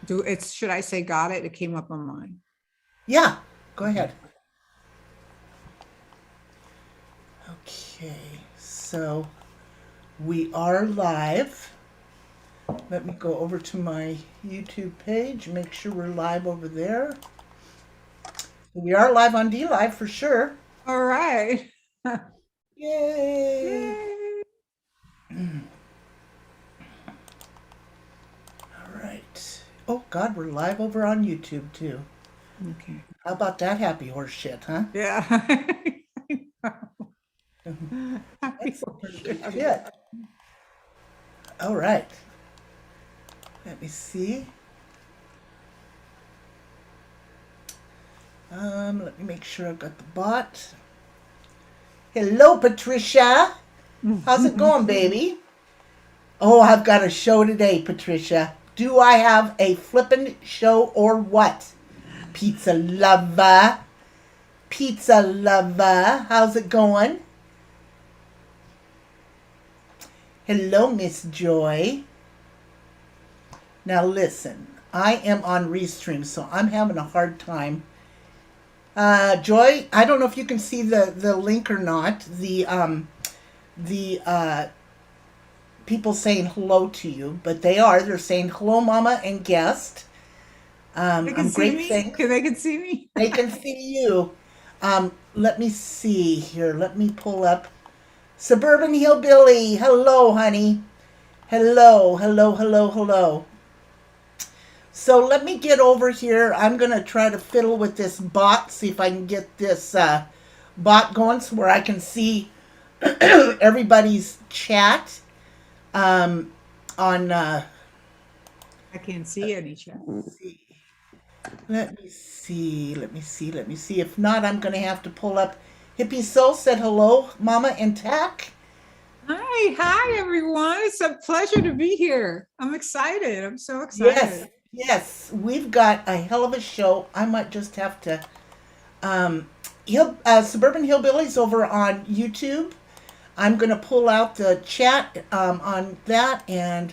Should I say got it? It came up on mine. Yeah, go ahead. Okay, so we are live. Let me go over to my YouTube page, make sure we're live over there. We are live on D Live for sure. All right. Yay! Yay. All right. Oh God, we're live over on YouTube too. Okay. How about that happy horse shit, huh? Yeah. That's some pretty good shit. All right. Let me see. Let me make sure I've got the bot. Hello, Patricia. How's it going, baby? Oh, I've got a show today, Patricia. Do I have a flippin' show or what? Pizza lover. Pizza lover. How's it going? Hello, Miss Joy. Now listen, I am on Restream, so I'm having a hard time. Joy, I don't know if you can see the link or not. The people saying hello to you, but they're saying hello, Mama and guest. They can see me? They can see me? They can see you. Let me see here. Let me pull up Suburban Hillbilly. Hello, honey. Hello, hello, hello, hello. So let me get over here. I'm going to try to fiddle with this bot, see if I can get this bot going so where I can see everybody's chat on... I can't see any chat. Let me see. If not, I'm going to have to pull up. Hippie Soul said hello, Mama and TAC. Hi, everyone. It's a pleasure to be here. I'm excited. I'm so excited. Yes. We've got a hell of a show. I might just have to... Suburban Hillbillies over on YouTube. I'm going to pull out the chat on that, and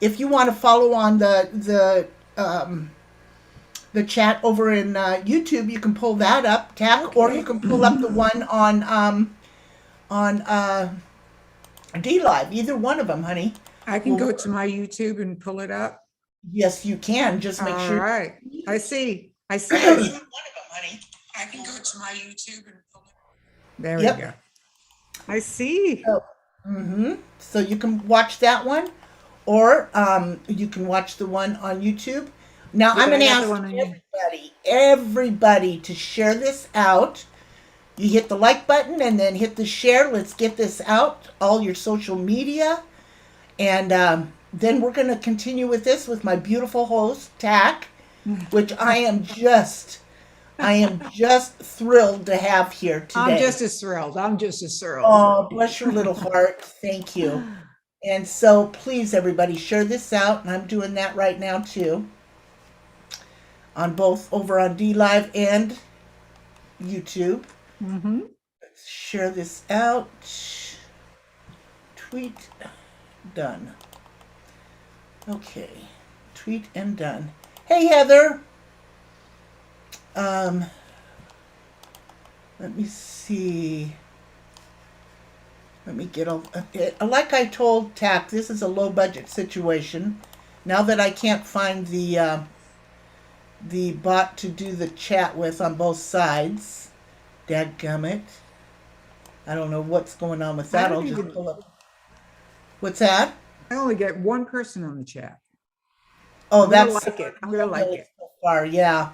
if you want to follow on the chat over in YouTube, you can pull that up, TAC, okay. Or you can pull up the one on D Live. Either one of them, honey. I can go to my YouTube and pull it up. Yes, you can. Just make sure. All right. I see. One of them, honey. I can go to my YouTube and pull it up. There we go. I see. So you can watch that one, or you can watch the one on YouTube. Now I'm going to ask everybody to share this out. You hit the like button and then hit the share. Let's get this out, all your social media. And then we're going to continue with this with my beautiful host, TAC, which I am just thrilled to have here today. I'm just as thrilled. Oh, bless your little heart. Thank you. And so please, everybody, share this out. And I'm doing that right now, too. On both over on D Live and YouTube. Let's share this out. Tweet done. Okay. Tweet and done. Hey, Heather. Let me see. Let me get like I told TAC, this is a low budget situation. Now that I can't find the bot to do the chat with on both sides. Dadgummit. I don't know what's going on with that. I'll just pull up. What's that? I only get one person on the chat. Oh, I'm gonna like it. I'm gonna like it. So far, yeah.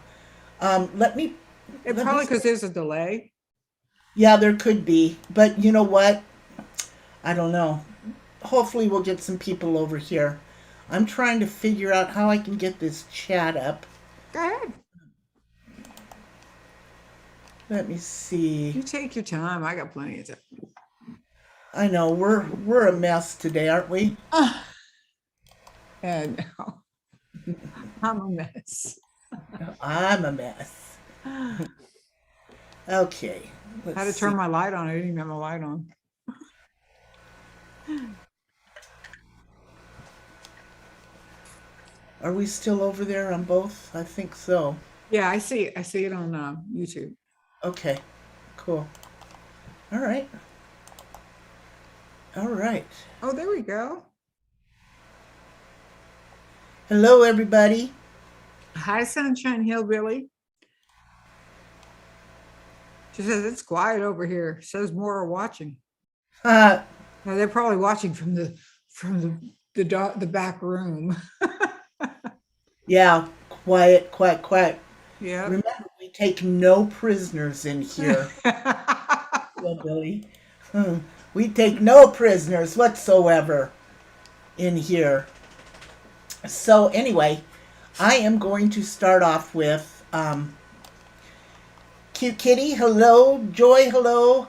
Let me. Probably because there's a delay. Yeah, there could be. But you know what? I don't know. Hopefully we'll get some people over here. I'm trying to figure out how I can get this chat up. Go ahead. Let me see. You take your time. I got plenty of time. I know. We're a mess today, aren't we? And I'm a mess. I'm a mess. Okay. I had to turn my light on. I didn't even have my light on. Are we still over there on both? I think so. Yeah, I see it on YouTube. Okay, cool. All right. All right. Oh, there we go. Hello, everybody. Hi, Sunshine Hillbilly. She says it's quiet over here. Says more are watching. Uh, Now they're probably watching from the back room. yeah, quiet, quiet, quiet. Yeah. Remember, we take no prisoners in here. Well, Billy. We take no prisoners whatsoever in here. So anyway, I am going to start off with Cute Kitty, hello. Joy, hello.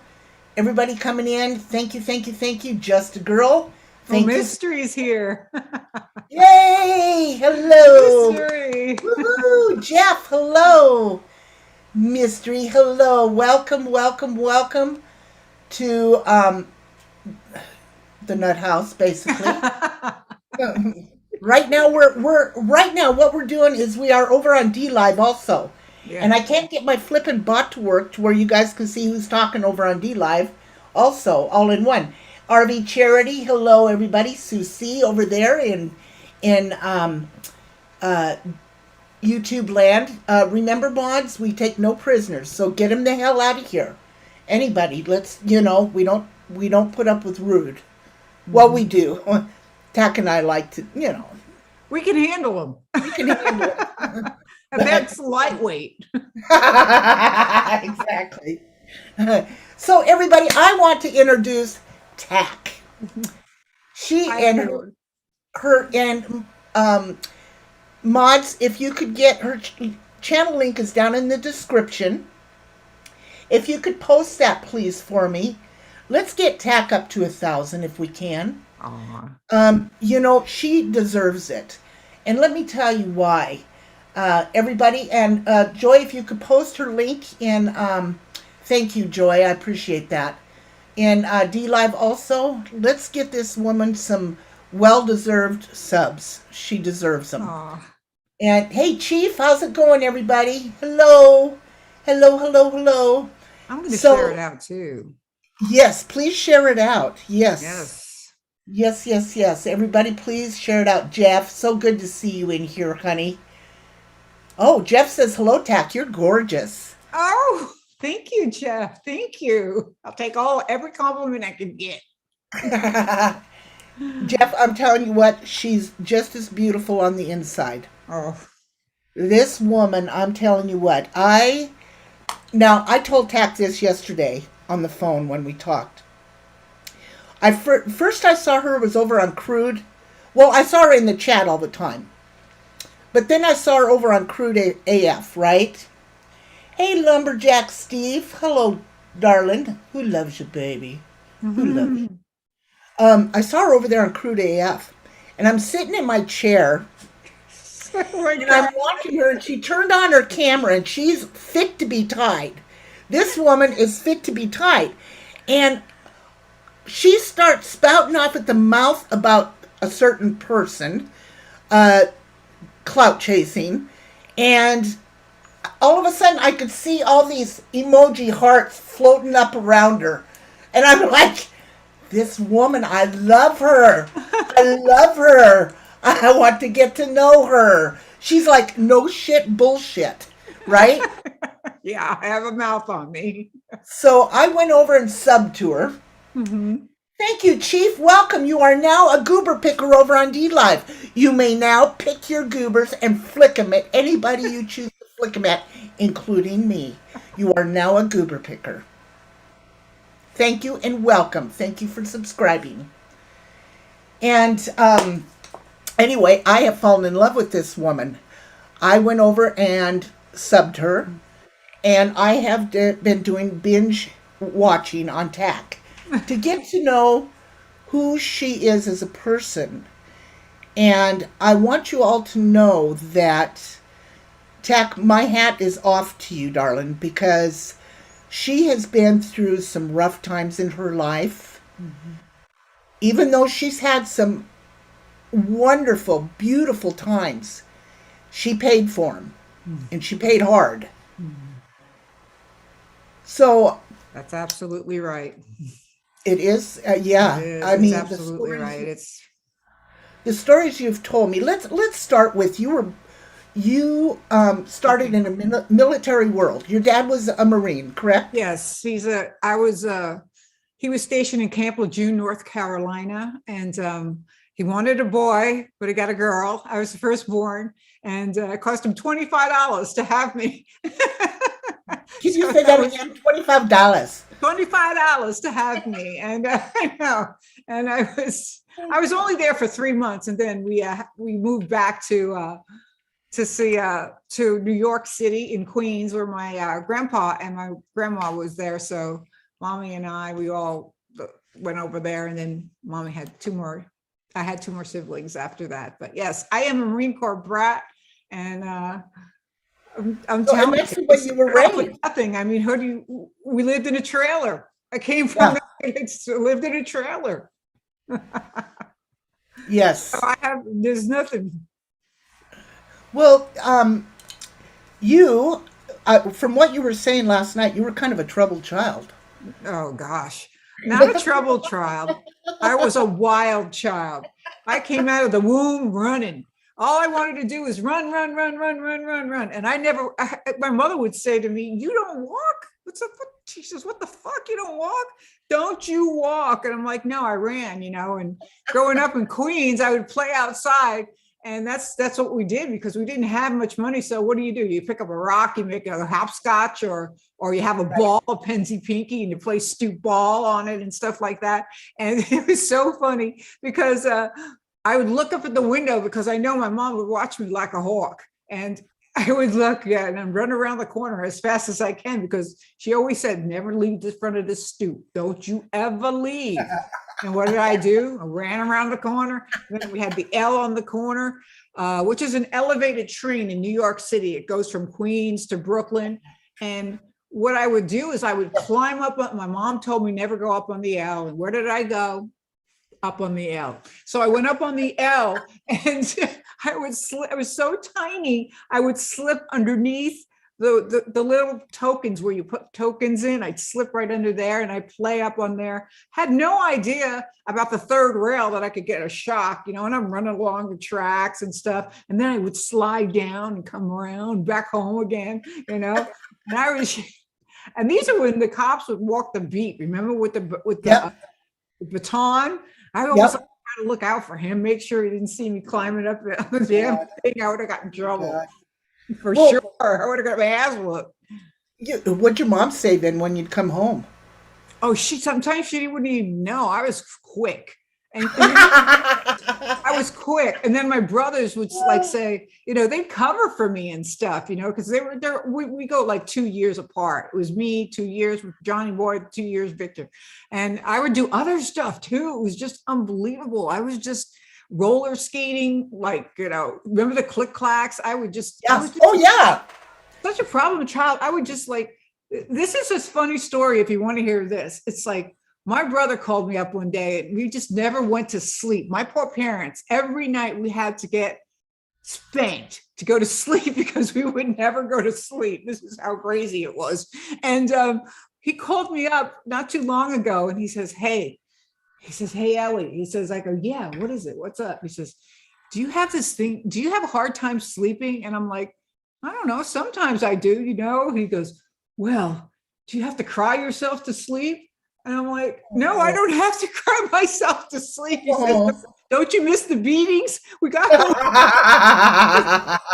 Everybody coming in, thank you, thank you, thank you. Just a girl, thank you. Mystery's here. Yay, hello. Mystery. Woohoo, Jeff, hello. Mystery, hello. Welcome, welcome, welcome to the Nut House, basically. Right now, what we're doing is we are over on D Live also. Yeah. And I can't get my flippin' bot to work to where you guys can see who's talking over on D Live. Also, all in one. RV Charity, hello everybody. Susie over there in YouTube land. Remember, mods, we take no prisoners, so get them the hell out of here. Anybody, let's we don't put up with rude. Well, we do. TAC and I like to, We can handle them. we can handle it. And that's lightweight. Exactly. So everybody, I want to introduce TAC. She Hi, and everyone. her and mods, if you could get her channel link is down in the description. If you could post that, please, for me. Let's get TAC up to 1,000 if we can. Aw. She deserves it. And let me tell you why. Everybody, and Joy, if you could post her link in, thank you, Joy, I appreciate that. In D Live also, let's get this woman some well-deserved subs. She deserves them. Aw. And hey, Chief, how's it going, everybody? Hello. Hello, hello, hello. I'm going to share it out too. Yes, please share it out. Yes. Yes. Yes, yes, yes. Everybody, please share it out. Jeff, so good to see you in here, honey. Oh, Jeff says, hello, TAC. You're gorgeous. Oh, thank you, Jeff. Thank you. I'll take every compliment I can get. Jeff, I'm telling you what, she's just as beautiful on the inside. Oh. This woman, I'm telling you what, I told TAC this yesterday on the phone when we talked. First I saw her was over on Crude. Well, I saw her in the chat all the time. But then I saw her over on Crude AF, right? Hey, Lumberjack Steve. Hello, darling. Who loves you, baby? Who loves you? I saw her over there on Crude AF. And I'm sitting in my chair. And I'm watching her, and she turned on her camera, and she's fit to be tied. This woman is fit to be tied. And she starts spouting off at the mouth about a certain person, clout chasing, and all of a sudden I could see all these emoji hearts floating up around her. And I'm like, this woman, I love her. I love her. I want to get to know her. She's like, no shit bullshit, right? Yeah, I have a mouth on me. So I went over and subbed to her. Mm-hmm. Thank you, Chief. Welcome. You are now a goober picker over on D Live. You may now pick your goobers and flick them at anybody you choose to flick them at, including me. You are now a goober picker. Thank you and welcome. Thank you for subscribing. And anyway, I have fallen in love with this woman. I went over and subbed her, and I have been doing binge watching on TAC to get to know who she is as a person. And I want you all to know that, TAC, my hat is off to you, darling, because she has been through some rough times in her life. Mm-hmm. Even though she's had some wonderful, beautiful times, she paid for them, and she paid hard. Mhm. So That's absolutely right. it is, It yeah. is. I It's mean, absolutely right. It's the stories you've told me. Let's start with you started okay. in a military world. Your dad was a Marine, correct? Yes, I was he was stationed in Camp Lejeune, North Carolina, and he wanted a boy, but he got a girl. I was the firstborn, and it cost him $25 to have me. Can you So say that that was again? $25. $25 to have me, and I know, and I was only there for 3 months, and then we moved back to New York City in Queens, where my grandpa and my grandma was there. So mommy and we all went over there, and then mommy had two more. I had two more siblings after that. But yes, I am a Marine Corps brat, and I'm So, and telling that's you, the way it's you were off with raised. nothing. I mean, we lived in a trailer. I came from Yeah. lived in a trailer. So Yes. there's nothing. Well, you, from what you were saying last night, you were kind of a troubled child. Oh gosh, not a troubled child. I was a wild child. I came out of the womb running. All I wanted to do was run, run, run, run, run, run, run. And my mother would say to me, "You don't walk? What's up?" She says, "What the fuck? You don't walk? Don't you walk?" And I'm like, "No, I ran, you know." And growing up in Queens, I would play outside. And that's what we did because we didn't have much money. So what do? You pick up a rock, you make a hopscotch, or you have a Right. ball, a pensy pinky, and you play stoop ball on it and stuff like that. And it was so funny because I would look up at the window because I know my mom would watch me like a hawk. And I would look and then run around the corner as fast as I can because she always said, never leave the front of the stoop. Don't you ever leave. And what did I do? I ran around the corner. Then we had the L on the corner, which is an elevated train in New York City. It goes from Queens to Brooklyn. And what I would do is I would climb up. My mom told me never go up on the L. And where did I go? Up on the L. So I went up on the L and I was so tiny, I would slip underneath the little tokens where you put tokens in. I'd slip right under there and I'd play up on there. Had no idea about the third rail that I could get a shock, you know, and I'm running along the tracks and stuff. And then I would slide down and come around back home again, you know. And and these are when the cops would walk the beat. Remember with Yep. the baton? I always Yep. try to look out for him, make sure he didn't see me climbing up the damn God. thing. I would have gotten in trouble God. for sure. Well, I would have got my ass whooped. what'd your mom say then when you'd come home? Oh, sometimes she wouldn't even know. I was quick. And you know, I was quick. And then my brothers would like say, you know, they'd cover for me and stuff, you know, because they were there. We go like 2 years apart. It was me 2 years with Johnny Boy, 2 years Victor. And I would do other stuff too. It was just unbelievable. I was just roller skating, like, you know, remember the click clacks? I Yeah. was just Oh, yeah. such a problem child. I would just like, this is this funny story if you want to hear this. It's like, my brother called me up one day and we just never went to sleep. My poor parents, every night we had to get spanked to go to sleep because we would never go to sleep. This is how crazy it was. And he called me up not too long ago and he says, "Hey," "Hey, Ellie." He says, I go, "Yeah, what is it? What's up?" He says, "Do you have this thing? Do you have a hard time sleeping?" And I'm like, "I don't know. Sometimes I do, you know." He goes, "Well, do you have to cry yourself to sleep?" And I'm like, "No, I Oh. don't have to cry myself to sleep." He says, Oh. "Don't you miss the beatings? We got home."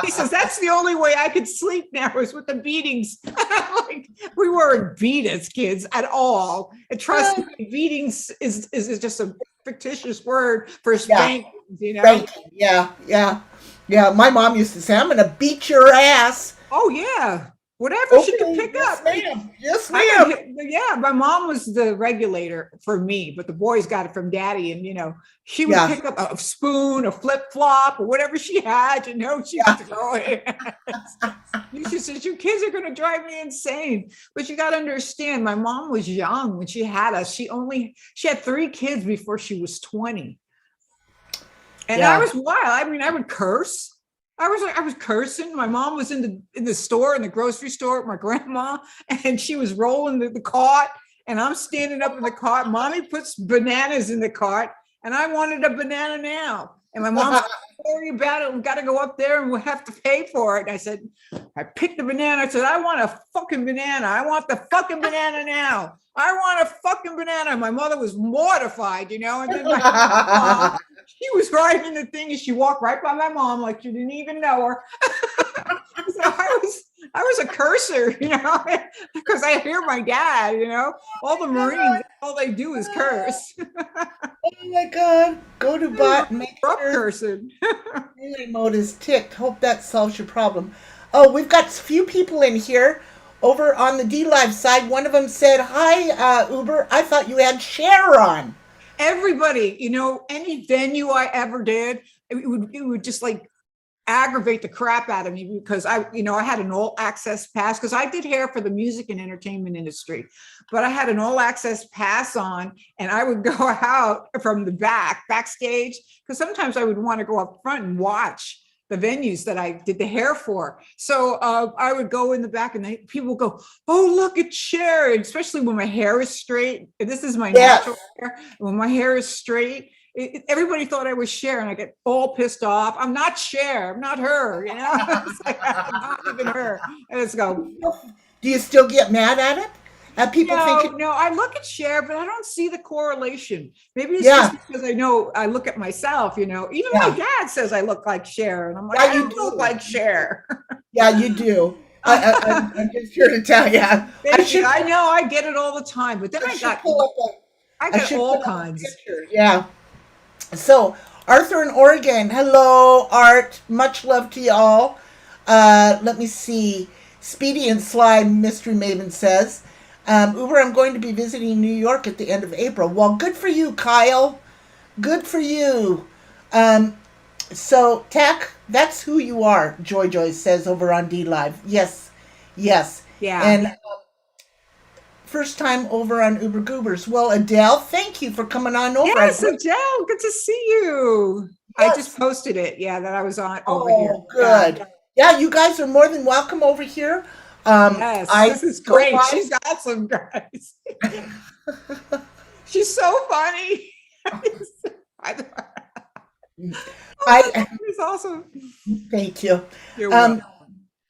He says, "That's the only way I could sleep now is with the beatings." Like, we weren't beat as kids at all. And trust me, beatings is just a fictitious word for Yeah. spanking, you know? Spanking. Yeah. Yeah. Yeah. My mom used to say, "I'm going to beat your ass." Oh, yeah. Whatever she could Okay. pick Yes, up. ma'am. Yes, I got ma'am. hit. Yeah, my mom was the regulator for me, but the boys got it from daddy. And, you know, she would Yeah. pick up a spoon, a flip flop, or whatever she had, you know, she would Yeah. throw it. She says, "You kids are going to drive me insane." But you got to understand, my mom was young when she had us. She had 3 kids before she was 20. And I Yeah. was wild. I mean, I would curse. I was cursing. My mom was in the store, in the grocery store with my grandma, and she was rolling the cart, and I'm standing up in the cart. Mommy puts bananas in the cart, and I wanted a banana now. And my mom's like, don't worry about it. We got to go up there and we'll have to pay for it. And I said, I picked the banana. I said, I want a fucking banana. I want the fucking banana now. I want a fucking banana. My mother was mortified, you know, and then my mom, she was riding the thing and she walked right by my mom like you didn't even know her. So I was a cursor, you know, because I hear my dad, you know, all the Marines, all they do is curse. Oh my God. Go to bot and make Up sure cursing. relay mode is ticked. Hope that solves your problem. Oh, we've got a few people in here over on the D Live side. One of them said, hi, Uber. I thought you had Cher on. Everybody, you know, any venue I ever did, it would just like aggravate the crap out of me because I had an all access pass because I did hair for the music and entertainment industry, but I had an all access pass on and I would go out from the backstage because sometimes I would want to go up front and watch the venues that I did the hair for. So I would go in the back and people would go, oh, look at Cher, especially when my hair is straight. And this is my natural hair. When my hair is straight, everybody thought I was Cher, and I get all pissed off. I'm not Cher. I'm not her. You know, it's like, I'm not even her. And it's go. Do you still get mad at it? People thinking, No. I look at Cher, but I don't see the correlation. Maybe it's just because I look at myself. You know, even my dad says I look like Cher, and I'm like, I don't look like Cher. Yeah, you do. I'm just here to tell you. I know I get it all the time, but then I got all kinds. Yeah. So, Arthur in Oregon. Hello, Art. Much love to y'all. Let me see. Speedy and Sly Mystery Maven says, Uber, I'm going to be visiting New York at the end of April. Well, good for you, Kyle. Good for you. So, TAC, that's who you are, Joy says over on D Live. Yes. Yeah. And first time over on Uber Goobers. Well, Adele, thank you for coming on over. Yes, Adele, good to see you. Yes. I just posted it. Yeah, that I was on over here. Oh, good. Yeah, you guys are more than welcome over here. Yes, this is great. She's awesome, guys. She's so funny. It's awesome. Thank you. You're welcome.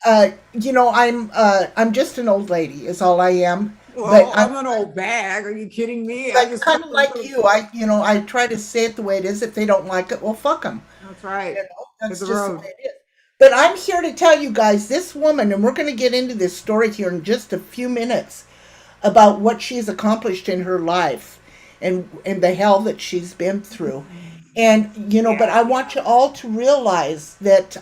I'm just an old lady, is all I am. Well, but I'm an old bag. Are you kidding me? I just kind of like you. I try to say it the way it is. If they don't like it, well, fuck them. That's right. That's just the way it is. But I'm here to tell you guys, this woman, and we're going to get into this story here in just a few minutes about what she's accomplished in her life and the hell that she's been through. And, but I want you all to realize that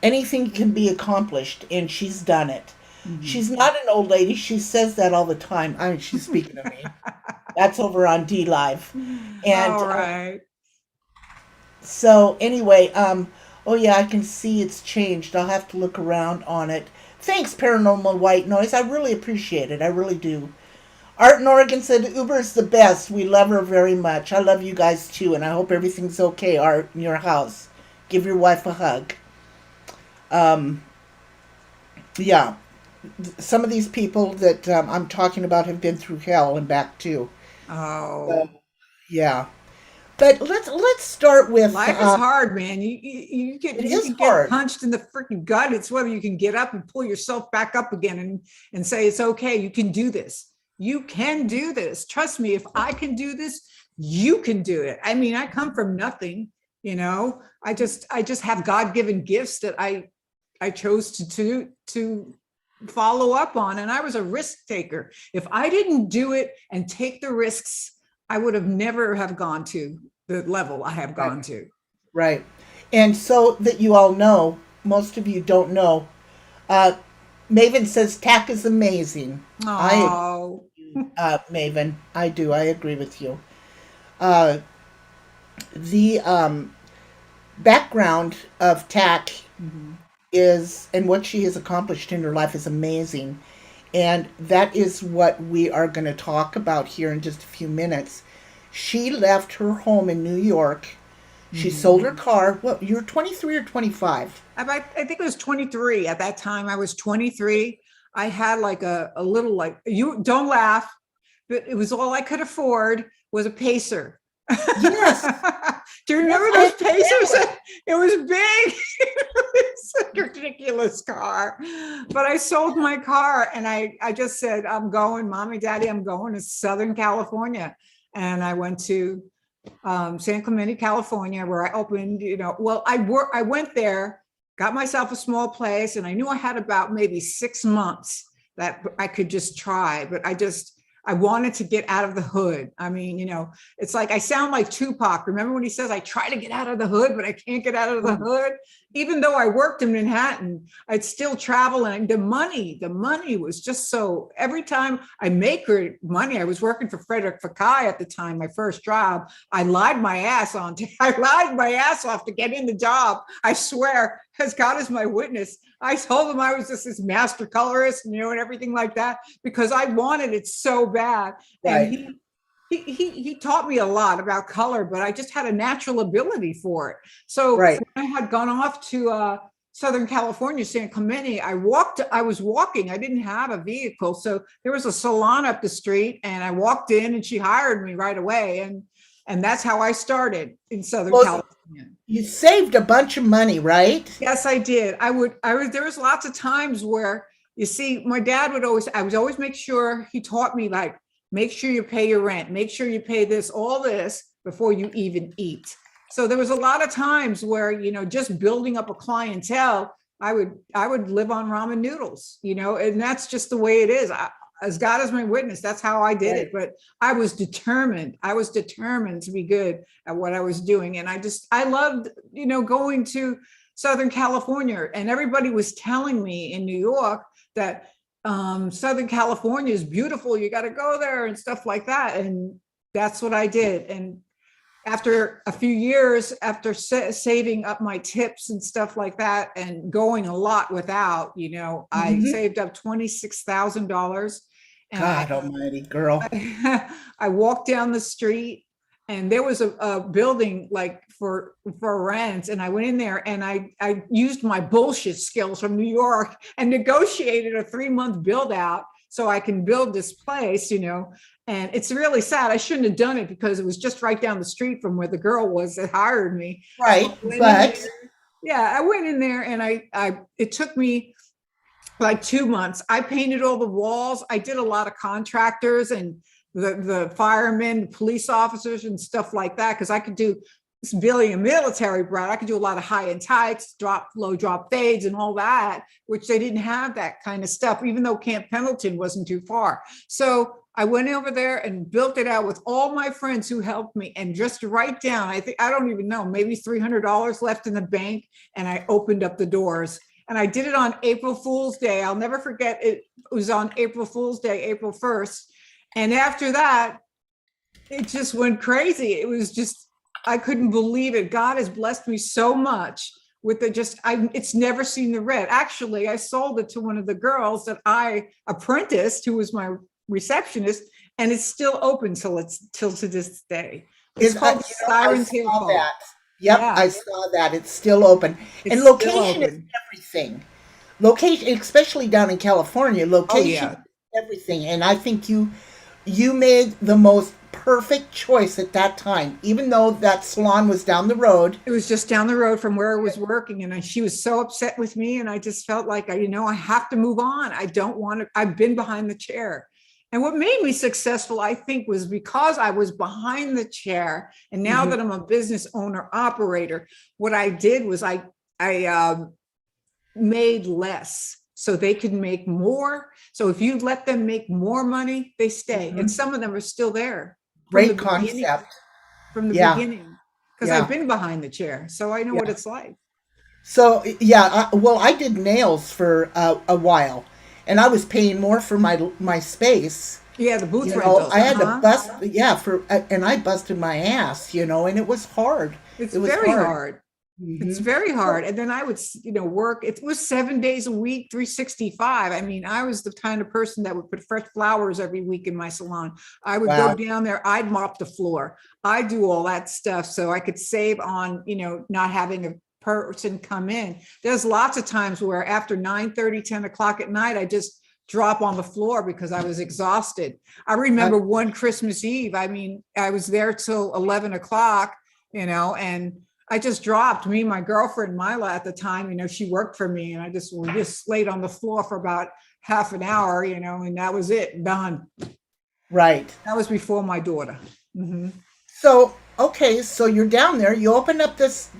anything can be accomplished, and she's done it. Mm-hmm. She's not an old lady. She says that all the time. I mean, she's speaking to me. That's over on D Live. And all right. So anyway, I can see it's changed. I'll have to look around on it. Thanks, Paranormal White Noise. I really appreciate it. I really do. Art in Oregon said, Uber's the best. We love her very much. I love you guys too, and I hope everything's okay, Art, in your house. Give your wife a hug. Yeah. Some of these people that I'm talking about have been through hell and back too. Oh. Yeah. But let's start with life is hard, man. You get punched in the freaking gut. It's whether you can get up and pull yourself back up again and say it's okay. You can do this. You can do this. Trust me. If I can do this, you can do it. I mean, I come from nothing. I just have God-given gifts that I chose to follow up on, and I was a risk taker. If I didn't do it and take the risks, I would have never have gone to the level I have gone to. Right. And so that you all know, most of you don't know, Maven says TAC is amazing. Oh. Maven, I do. I agree with you. The background of TAC is, and what she has accomplished in her life is amazing. And that is what we are going to talk about here in just a few minutes. She left her home in New York She sold her Mhm. car. What, you were 23 or 25? I think it was 23 at that time. I was 23. I had like a little, like, you don't laugh, but it was all I could afford was a pacer. Yes. Do you Yes, remember I those remember. pacers? It was big. It's a ridiculous car. But I sold my car and I just said, I'm going, mommy, daddy, I'm going to Southern California. And I went to San Clemente, California, where I opened, well, I went there, got myself a small place, and I knew I had about maybe 6 months that I could just try, but I wanted to get out of the hood. I mean, it's like I sound like Tupac. Remember when he says, I try to get out of the hood, but I can't get out of the hood? Even though I worked in Manhattan, I'd still travel, and the money was just so, every time I make money, I was working for Frederick Fekkai at the time, my first job. I lied my ass off to get in the job. I swear, as God is my witness, I told him I was just this master colorist, and everything like that, because I wanted it so bad. And Right. he taught me a lot about color, but I just had a natural ability for it. So Right. when I had gone off to Southern California, San Clemente, I was walking. I didn't have a vehicle. So there was a salon up the street, and I walked in and she hired me right away. And that's how I started in Southern Well, California. you saved a bunch of money, right? Yes, I did. There was lots of times where, you see, my dad I would always make sure he taught me, like, make sure you pay your rent, make sure you pay all this before you even eat. So there was a lot of times where, just building up a clientele, I would live on ramen noodles, and that's just the way it is. As God is my witness, that's how I did Right. it. But I was determined. I was determined to be good at what I was doing. And I loved, going to Southern California. And everybody was telling me in New York that Southern California is beautiful. You got to go there and stuff like that. And that's what I did. And after a few years, after saving up my tips and stuff like that, and going a lot without, I Hmm. saved up $26,000, and God almighty, girl. I walked down the street, and there was a building like for rent, and I went in there and I used my bullshit skills from New York and negotiated a 3-month build out so I can build this place. And it's really sad. I shouldn't have done it because it was just right down the street from where the girl was that hired me. So I Right. went in But there. Yeah, I went in there, and it took me like 2 months. I painted all the walls. I did a lot of contractors and the firemen, the police officers, and stuff like that, because I could do, being a military brat, I could do a lot of high and tights, low drop fades, and all that, which they didn't have that kind of stuff, even though Camp Pendleton wasn't too far. So I went over there and built it out with all my friends who helped me, and just write down, I don't even know, maybe $300 left in the bank. And I opened up the doors, and I did it on April Fool's Day. I'll never forget it. It was on April Fool's Day, April 1st. And after that, it just went crazy. It was just, I couldn't believe it. God has blessed me so much with it's never seen the red. Actually, I sold it to one of the girls that I apprenticed, who was my receptionist, and it's still open till to this day. It's called I Siren Tail saw Boat. that. Yep, Yeah, I saw that. It's still open. it's And still location is open. everything. Location, especially down in California, Oh location yeah. is everything. And I think you made the most perfect choice at that time, even though that salon was down the road. It was just down the road from where I was working, and she was so upset with me, and I just felt like, I have to move on. I don't want to. I've been behind the chair, and what made me successful, I think, was because I was behind the chair, and now Mhm. that I'm a business owner operator, what I did was I made less so they could make more. So if you let them make more money, they stay, and Mhm. some of them are still there from the Great beginning concept. from the Yeah, beginning, because I've yeah, been behind the chair, so I know what yeah. it's like. So yeah, well, I did nails for a while, and I was paying more for my space. Yeah, the booth I rentals. had to Uh-huh. bust, yeah, and I busted my ass, and it was hard. It's It was very hard. hard. It's Mhm. very hard. And then I would, work. It was 7 days a week, 365. I mean, I was the kind of person that would put fresh flowers every week in my salon. I would go Wow. down there, I'd mop the floor. I do all that stuff so I could save on, not having a person come in. There's lots of times where after 9:30, 10 o'clock at night, I just drop on the floor because I was exhausted. I remember one Christmas Eve, I mean, I was there till 11 o'clock, and I just dropped. Me and my girlfriend, Mila, at the time, she worked for me, and we just laid on the floor for about half an hour, and that was it, done. Right. That was before my daughter. Mhm. So, okay, so you're down there, you open up this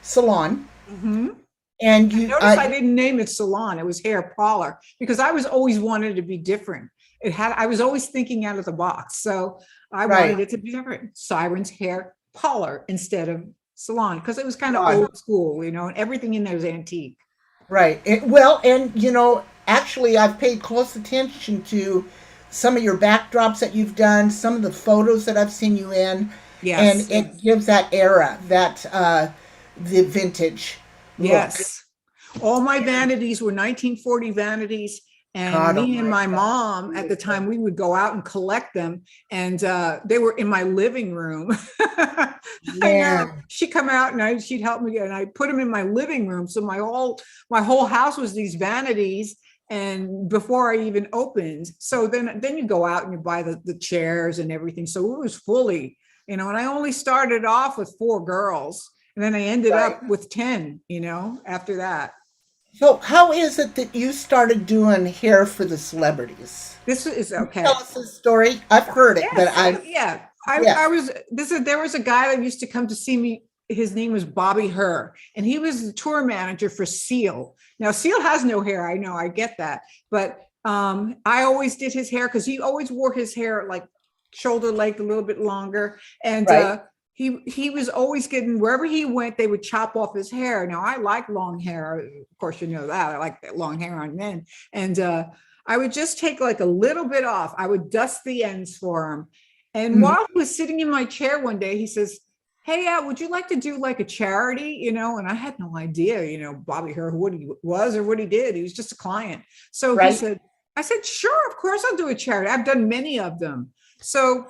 salon, Mhm. and you Notice I didn't name it salon. It was hair parlor because I was always wanted to be different. I was always thinking out of the box. So I right, wanted it to be different. Siren's hair parlor instead of salon because it was kind of salon. old school, and everything in there was antique. Right. Well, and actually, I've paid close attention to some of your backdrops that you've done, some of the photos that I've seen you in, and Yes. it gives that era, that the vintage look. Yes. All my vanities were 1940 vanities. And God me and my almighty, that's mom at the beautiful. time, we would go out and collect them. And they were in my living room. I know. Man, She'd come out and she'd help me. And I put them in my living room. So my whole house was these vanities. And before I even opened. So then you go out and you buy the chairs and everything. So it was fully, and I only started off with 4 girls. And then I ended right. up with 10, after that. So, how is it that you started doing hair for the celebrities? This is Can you tell okay. us this story? I've heard it, but Yes. Oh, yeah. I yes, was, there was a guy that used to come to see me. His name was Bobby Herr, and he was the tour manager for Seal. Now, Seal has no hair. I know, I get that. But I always did his hair because he always wore his hair like shoulder length, a little bit longer. And right. he was always getting, wherever he went, they would chop off his hair. Now, I like long hair. Of course, you know that. I like that long hair on men. And I would just take like a little bit off. I would dust the ends for him. And Mhm. while he was sitting in my chair one day, he says, "Hey, would you like to do like a charity?" And I had no idea, Bobby Herr, what he was or what he did. He was just a client. So Right. I said, "Sure, of course I'll do a charity. I've done many of them." So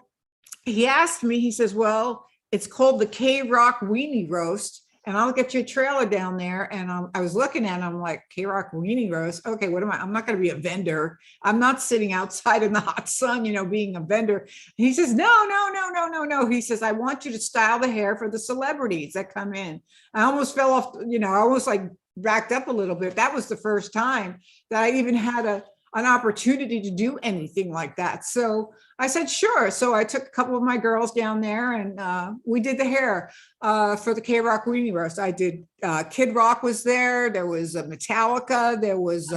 he asked me, he says, "Well, it's called the K-Rock Weenie Roast, and I'll get you a trailer down there." And I was looking at him like, K-Rock Weenie Roast. Okay, what am I? I'm not going to be a vendor. I'm not sitting outside in the hot sun, being a vendor. He says, "No, no, no, no, no, no." He says, "I want you to style the hair for the celebrities that come in." I almost fell off, I almost like backed up a little bit. That was the first time that I even had an opportunity to do anything like that. So I said, sure. So I took a couple of my girls down there and we did the hair for the K-Rock Weenie Roast. I did, Kid Rock was there. There was Metallica. There was,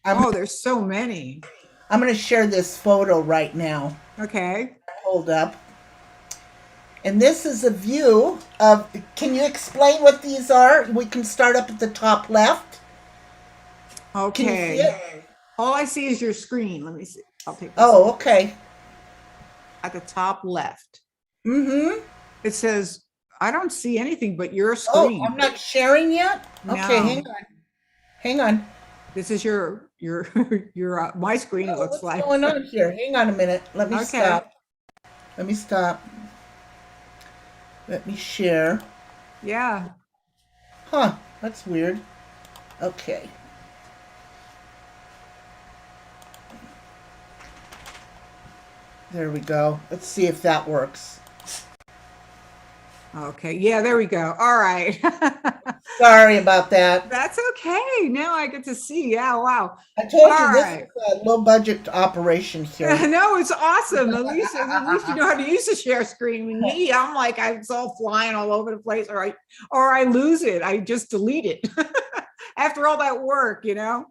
I'm there's so many. I'm going to share this photo right now. Okay. Hold up. And this is a view of. Can you explain what these are? We can start up at the top left. Can you see Okay. it? All I see is your screen. Let me see. I'll take this Oh, okay. at the top left. Mm-hmm. It says, I don't see anything but your Oh, screen. I'm not sharing yet. Okay, hang No. on. Hang on. This is your your my screen, it Oh, looks what's like. going on here? Hang on a minute. Let me Okay. stop. Let me stop. Let me share. Yeah. Huh, that's weird. Okay. There we go. Let's see if that works. Okay. Yeah, there we go. All right. Sorry about that. That's okay. Now I get to see. Yeah, wow. I told you All this right. is a low budget operation here. No, it's awesome. At least you know how to use the share screen. With me, I'm like, it's all flying all over the place, or I lose it. I just delete it after all that work. Yeah,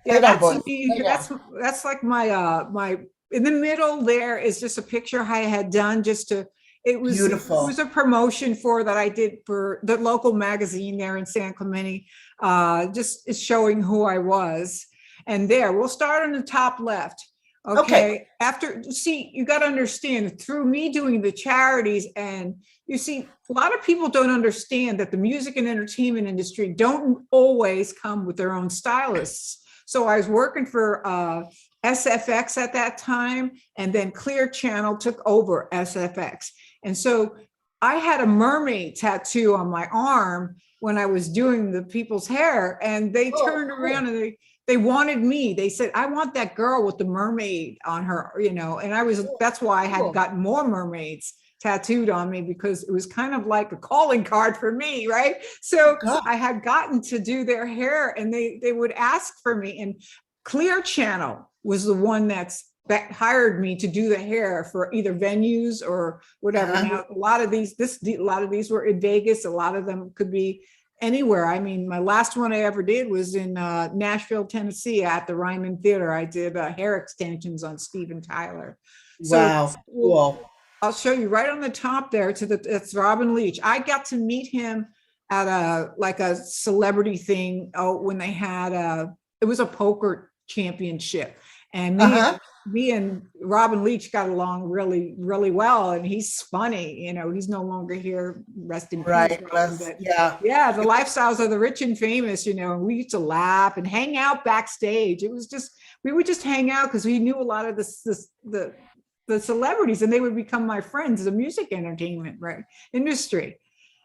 Hang on, that's boys. me. Hang on. That's like my in the middle there is just a picture I had done just to. It was Beautiful. a promotion for that I did for the local magazine there in San Clemente. Just showing who I was. And there, we'll start on the top left. Okay. Okay. After, see, you got to understand through me doing the charities, and you see, a lot of people don't understand that the music and entertainment industry don't always come with their own stylists. So I was working for SFX at that time, and then Clear Channel took over SFX. And so I had a mermaid tattoo on my arm when I was doing the people's hair, and they Oh, turned cool. around and they wanted me. They said, I want that girl with the mermaid on her, and that's why I had Cool. gotten more mermaids tattooed on me, because it was kind of like a calling card for me, right? So God. I had gotten to do their hair, and they would ask for me. And Clear Channel was the one that hired me to do the hair for either venues or whatever. Uh-huh. Now, a lot of these were in Vegas. A lot of them could be anywhere. I mean, my last one I ever did was in Nashville, Tennessee at the Ryman Theater. I did hair extensions on Steven Tyler. So, Wow. well, Cool. I'll show you right on the top there it's Robin Leach. I got to meet him at a celebrity thing. Oh, when they had it was a poker championship, and Uh-huh. me and Robin Leach got along really, really well. And he's funny, he's no longer here. Rest in peace, Right. Robin. Bless. But Yeah. yeah, the lifestyles of the rich and famous, and we used to laugh and hang out backstage. It was just, we would just hang out because we knew a lot of the celebrities, and they would become my friends, the music entertainment, right, industry.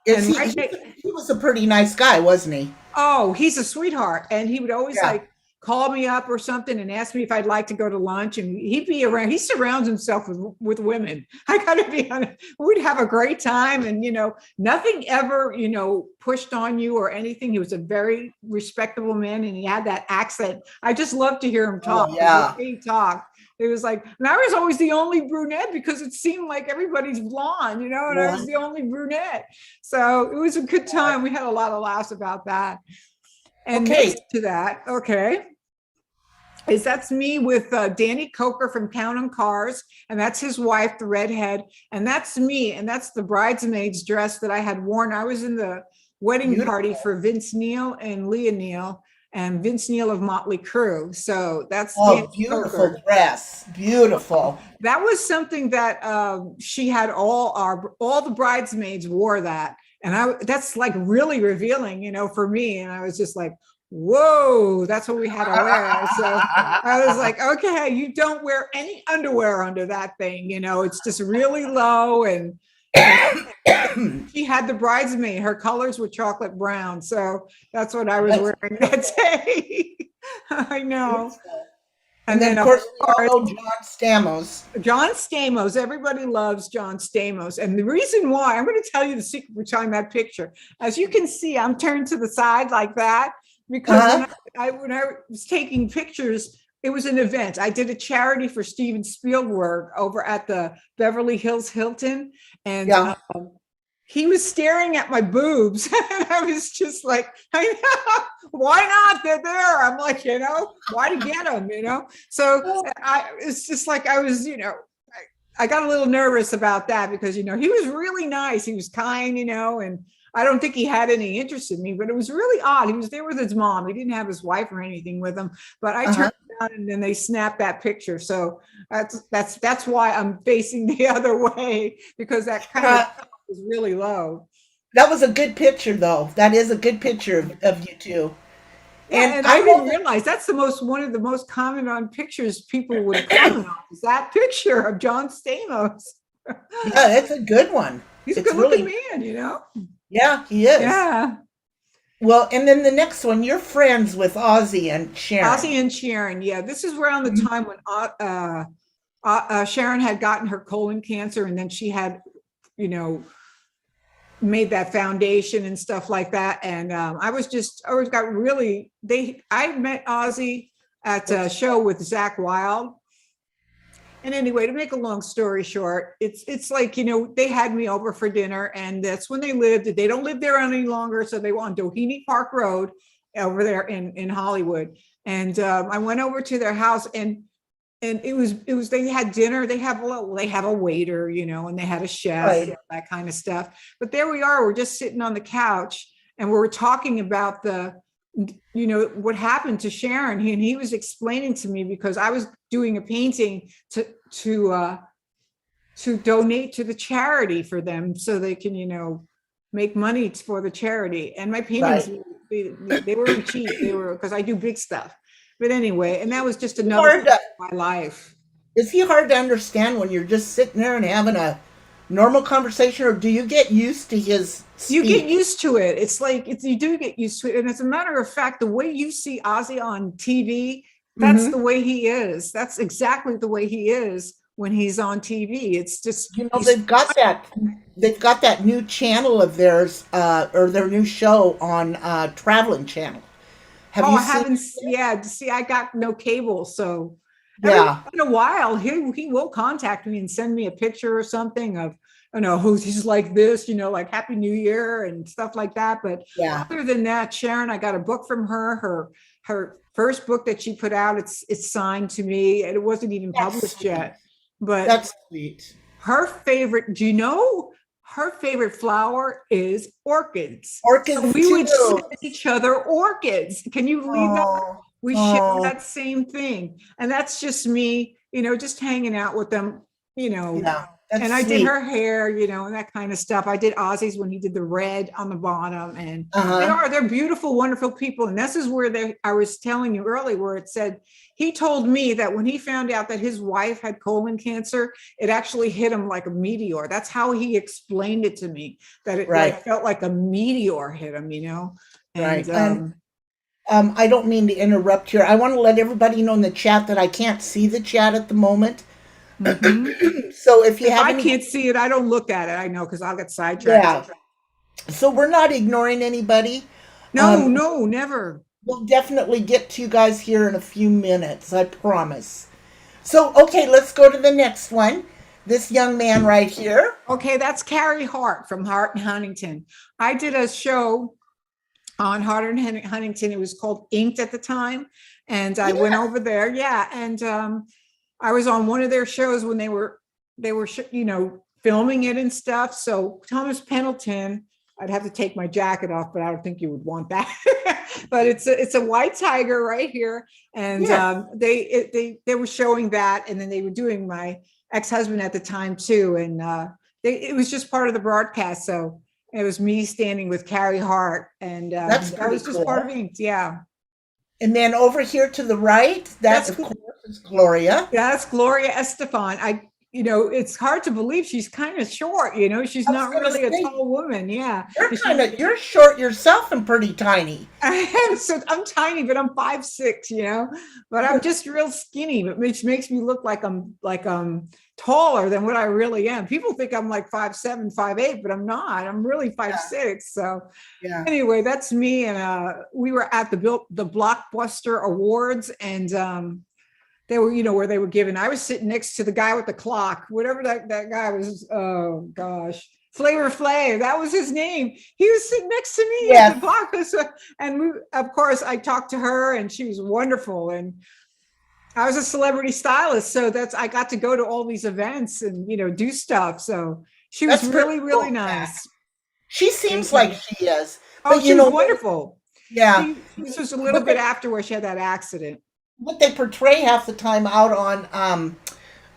Is And he, right, he was a pretty nice guy, wasn't he? oh, he's a sweetheart. And he would always Yeah. like call me up or something and ask me if I'd like to go to lunch. And he'd be around, he surrounds himself with women. I gotta be honest. We'd have a great time, and nothing ever, pushed on you or anything. He was a very respectable man, and he had that accent. I just love to hear him Oh, talk. yeah. He talked. It was like, and I was always the only brunette because it seemed like everybody's blonde, and I was One. the only brunette. So it was a good time. We had a lot of laughs about that. And Okay. next to that, okay, that's me with Danny Coker from Count on Cars, and that's his wife, the redhead, and that's me, and that's the bridesmaid's dress that I had worn. I was in the wedding party Beautiful. for Vince Neil and Leah Neal, and Vince Neil of Motley Crue. So that's Oh, Danny beautiful Coker. dress. Beautiful. That was something that she had all the bridesmaids wore that, and that's like really revealing, for me. And I was just like, whoa, that's what we had to wear. So I was like, okay, you don't wear any underwear under that thing, it's just really low. And she had the bridesmaid, her colors were chocolate brown. So that's what I was wearing that day. I know. Beautiful. And then, then, of course, we all know John Stamos. John Stamos, everybody loves John Stamos. And the reason why, I'm going to tell you the secret behind that picture. As you can see, I'm turned to the side like that because when I was taking pictures, it was an event. I did a charity for Steven Spielberg over at the Beverly Hills Hilton. And Yeah. he was staring at my boobs. And I was just like, I know, why not? They're there. I'm like, why to get them, So it's just like, I was, I got a little nervous about that because, he was really nice. He was kind, and I don't think he had any interest in me, but it was really odd. He was there with his mom. He didn't have his wife or anything with him, but I turned around and then they snapped that picture. So that's why I'm facing the other way, because that kind of was really low. That was a good picture, though. That is a good picture of you two. Yeah, and I didn't realize that's one of the most commented on pictures people would comment on is that picture of John Stamos. Yeah, that's a good one. He's a good-looking man, Yeah, he is. Yeah. Well, and then the next one, you're friends with Ozzy and Sharon. Ozzy and Sharon, yeah. This is around the time when Sharon had gotten her colon cancer, and then she had, made that foundation and stuff like that. And I met Ozzy at a show with Zakk Wylde. And anyway, to make a long story short, it's like, they had me over for dinner, and that's when they lived. They don't live there any longer. So they were on Doheny Park Road over there in Hollywood. And I went over to their house, and it was they had dinner. They have a waiter, and they had a chef, Right. and that kind of stuff. But there we are, we're just sitting on the couch, and we were talking about what happened to Sharon. And he was explaining to me, because I was doing a painting to donate to the charity for them so they can, make money for the charity. And my paintings, they weren't cheap. They were, because I do big stuff. But anyway, and that was just another Hard part to- of my life. Is he hard to understand when you're just sitting there and having a normal conversation, or do you get used to his speech? You get used to it. It's like, you do get used to it. And as a matter of fact, the way you see Ozzy on TV, that's the way he is. That's exactly the way he is when he's on TV. It's just, they've got that new channel of theirs, or their new show on Traveling Channel. Have you I haven't. Yeah, see, I got no cable, so yeah. in a while he will contact me and send me a picture or something of, he's like this, like Happy New Year and stuff like that. But other than that, Sharon, I got a book from her. Her first book that she put out, it's signed to me, and it wasn't even published yet. But that's sweet. Her favorite, her favorite flower is orchids. Orchids. So we would send each other orchids. Can you believe that? We share that same thing. And that's just me, just hanging out with them, Yeah, and I did her hair, and that kind of stuff. I did Ozzy's when he did the red on the bottom, and they're beautiful, wonderful people. And this is where I was telling you earlier, where it said, he told me that when he found out that his wife had colon cancer, it actually hit him like a meteor. That's how he explained it to me, that it felt like a meteor hit him, And, I don't mean to interrupt here. I want to let everybody know in the chat that I can't see the chat at the moment. So if I can't see it, I don't look at it. I know, because I'll get sidetracked. Yeah. So we're not ignoring anybody. No, never. We'll definitely get to you guys here in a few minutes, I promise. So, okay, let's go to the next one. This young man right here. Okay, that's Carrie Hart from Hart and Huntington. I did a show on Hart and Huntington. It was called Inked at the time. And I went over there. Yeah. And I was on one of their shows when they were filming it and stuff. So Thomas Pendleton, I'd have to take my jacket off, but I don't think you would want that. But it's a white tiger right here. And they were showing that. And then they were doing my ex-husband at the time too. And it was just part of the broadcast. So it was me standing with Carrie Hart. And that was just part of Inked. Yeah. And then over here to the right, that's of course is Gloria. That's Gloria Estefan. It's hard to believe she's kind of short, she's not really a tall woman. Yeah. You're short yourself and pretty tiny. I'm tiny, but I'm 5'6", but I'm just real skinny, which makes me look like I'm taller than what I really am. People think I'm like 5'7", 5'8", but I'm not. I'm really 5'6". So anyway, that's me. And we were at the Blockbuster Awards, and they were, where they were given. I was sitting next to the guy with the clock, whatever that guy was. Oh gosh, Flavor Flav, that was his name. He was sitting next to me at the Blockbuster, and of course, I talked to her, and she was wonderful. And I was a celebrity stylist, so I got to go to all these events and do stuff. So she was really, really nice. She seems like she is. Oh, she was wonderful. Yeah, this was a little bit after where she had that accident. What they portray half the time out on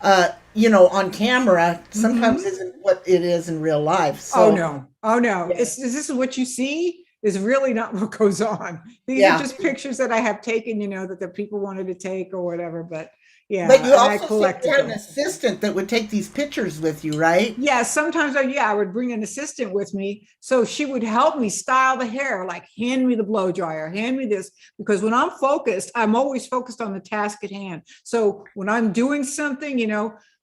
on camera sometimes isn't what it is in real life. So. Oh no. This is what you see is really not what goes on. These are just pictures that I have taken, that the people wanted to take or whatever. But but you also had an assistant that would take these pictures with you, right? Yeah, sometimes I would bring an assistant with me, so she would help me style the hair, like hand me the blow dryer, hand me this, because when I'm focused, I'm always focused on the task at hand. So when I'm doing something,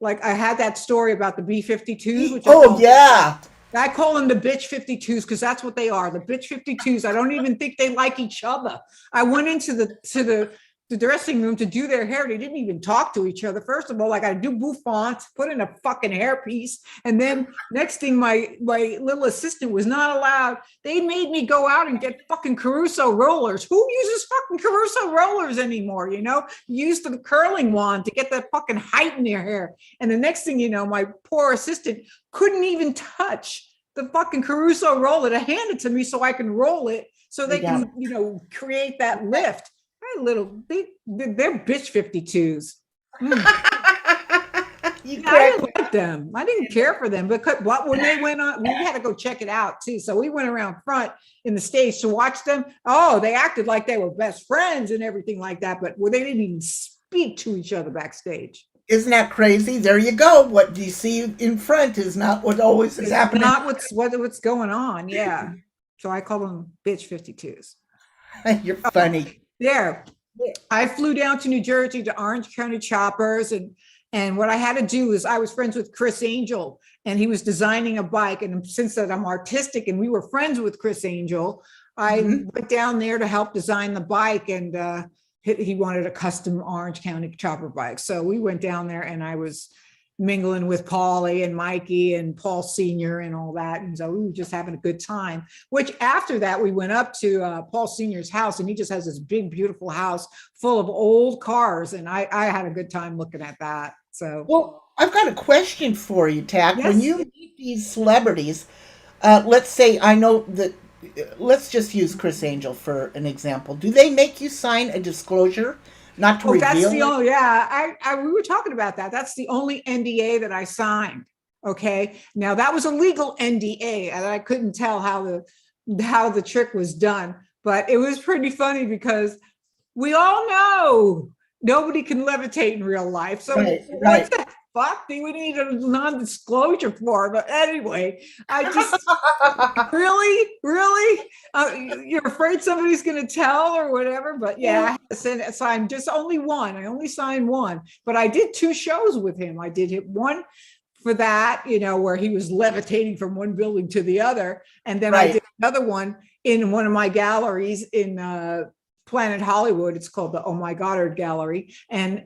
like I had that story about the B-52s, which I call them the bitch 52s, because that's what they are, the bitch 52s. I don't even think they like each other. I went into the dressing room to do their hair. They didn't even talk to each other. First of all, I got to do bouffant, put in a fucking hairpiece. And then next thing, my little assistant was not allowed. They made me go out and get fucking Caruso rollers. Who uses fucking Caruso rollers anymore? Use the curling wand to get that fucking height in their hair. And the next thing my poor assistant couldn't even touch the fucking Caruso roller to hand it to me so I can roll it so they can, create that lift. They're bitch 52s. Mm. You Yeah, I crack didn't me. like them. I didn't care for them because what when they went on, we had to go check it out too. So we went around front in the stage to watch them. Oh, they acted like they were best friends and everything like that, but well, they didn't even speak to each other backstage. Isn't that crazy? There you go. What you see in front is not what always is It's happening. not what's going on. Yeah. So I call them bitch 52s. You're Oh, funny. there. I flew down to New Jersey to Orange County Choppers, and what I had to do is I was friends with Chris Angel, and he was designing a bike. And since that I'm artistic and we were friends with Chris Angel, I Mhm. went down there to help design the bike, and he wanted a custom Orange County Chopper bike. So we went down there, and I was mingling with Paulie and Mikey and Paul Senior and all that, and so we were just having a good time. Which after that we went up to Paul Senior's house, and he just has this big beautiful house full of old cars, and I had a good time looking at that. So Well, I've got a question for you, Tack. When yes. you meet these celebrities, let's say I know that, let's just use Chris Angel for an example. Do they make you sign a disclosure not to Oh, that's reveal the it? only, yeah, we were talking about that. That's the only NDA that I signed. Okay. Now that was a legal NDA, and I couldn't tell how the trick was done, but it was pretty funny because we all know nobody can levitate in real life. So Right, what right. the fuck do we need a non-disclosure for? But anyway, I just really, you're afraid somebody's going to tell or whatever. But yeah, I had to sign just only one. I only signed one, but I did two shows with him. I did hit one for that, where he was levitating from one building to the other. And then I Right. did another one in one of my galleries in Planet Hollywood. It's called the Oh My Goddard Gallery. And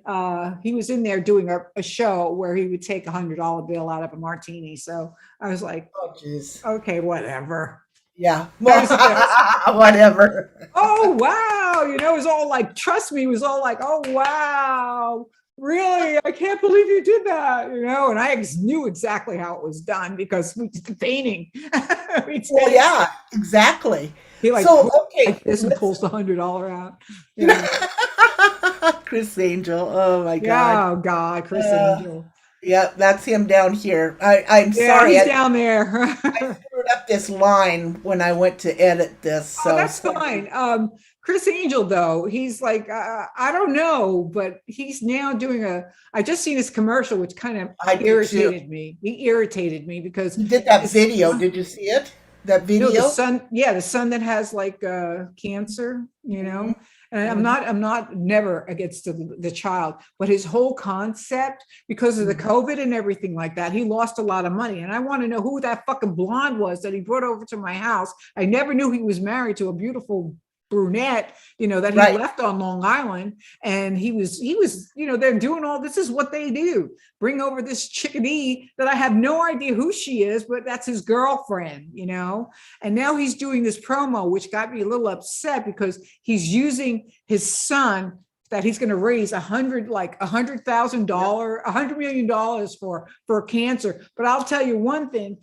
he was in there doing a show where he would take $100 bill out of a martini. So I was like, Oh, jeez. okay, whatever. Yeah. There's Whatever. oh wow, it was all like, trust me, it was all like, oh wow, really, I can't believe you did that, and I knew exactly how it was done because we did the painting. Well, yeah, exactly. He like So, like okay, this and let's pulls the $100 out. Yeah. Chris Angel. Oh my God. Yeah, oh God, Chris Uh, Angel. yeah, that's him down here. I'm Yeah, sorry. he's I down there. screwed up this line when I went to edit this. Oh, So that's sorry. fine. Chris Angel, though, he's like, I don't know, but he's now doing I just seen his commercial, which kind of I did too. irritated me. He irritated me because He did that his video. Did you see it? That no, video? the son that has like cancer, Hmm. And Hmm. I'm not never against the child, but his whole concept, because of the Hmm. COVID and everything like that, he lost a lot of money. And I want to know who that fucking blonde was that he brought over to my house. I never knew he was married to a beautiful brunette, that he Right. left on Long Island. And he was, they're doing all this is what they do. Bring over this chickadee that I have no idea who she is, but that's his girlfriend. And now he's doing this promo, which got me a little upset because he's using his son that he's going to raise $100,000, $100 million for cancer. But I'll tell you one thing.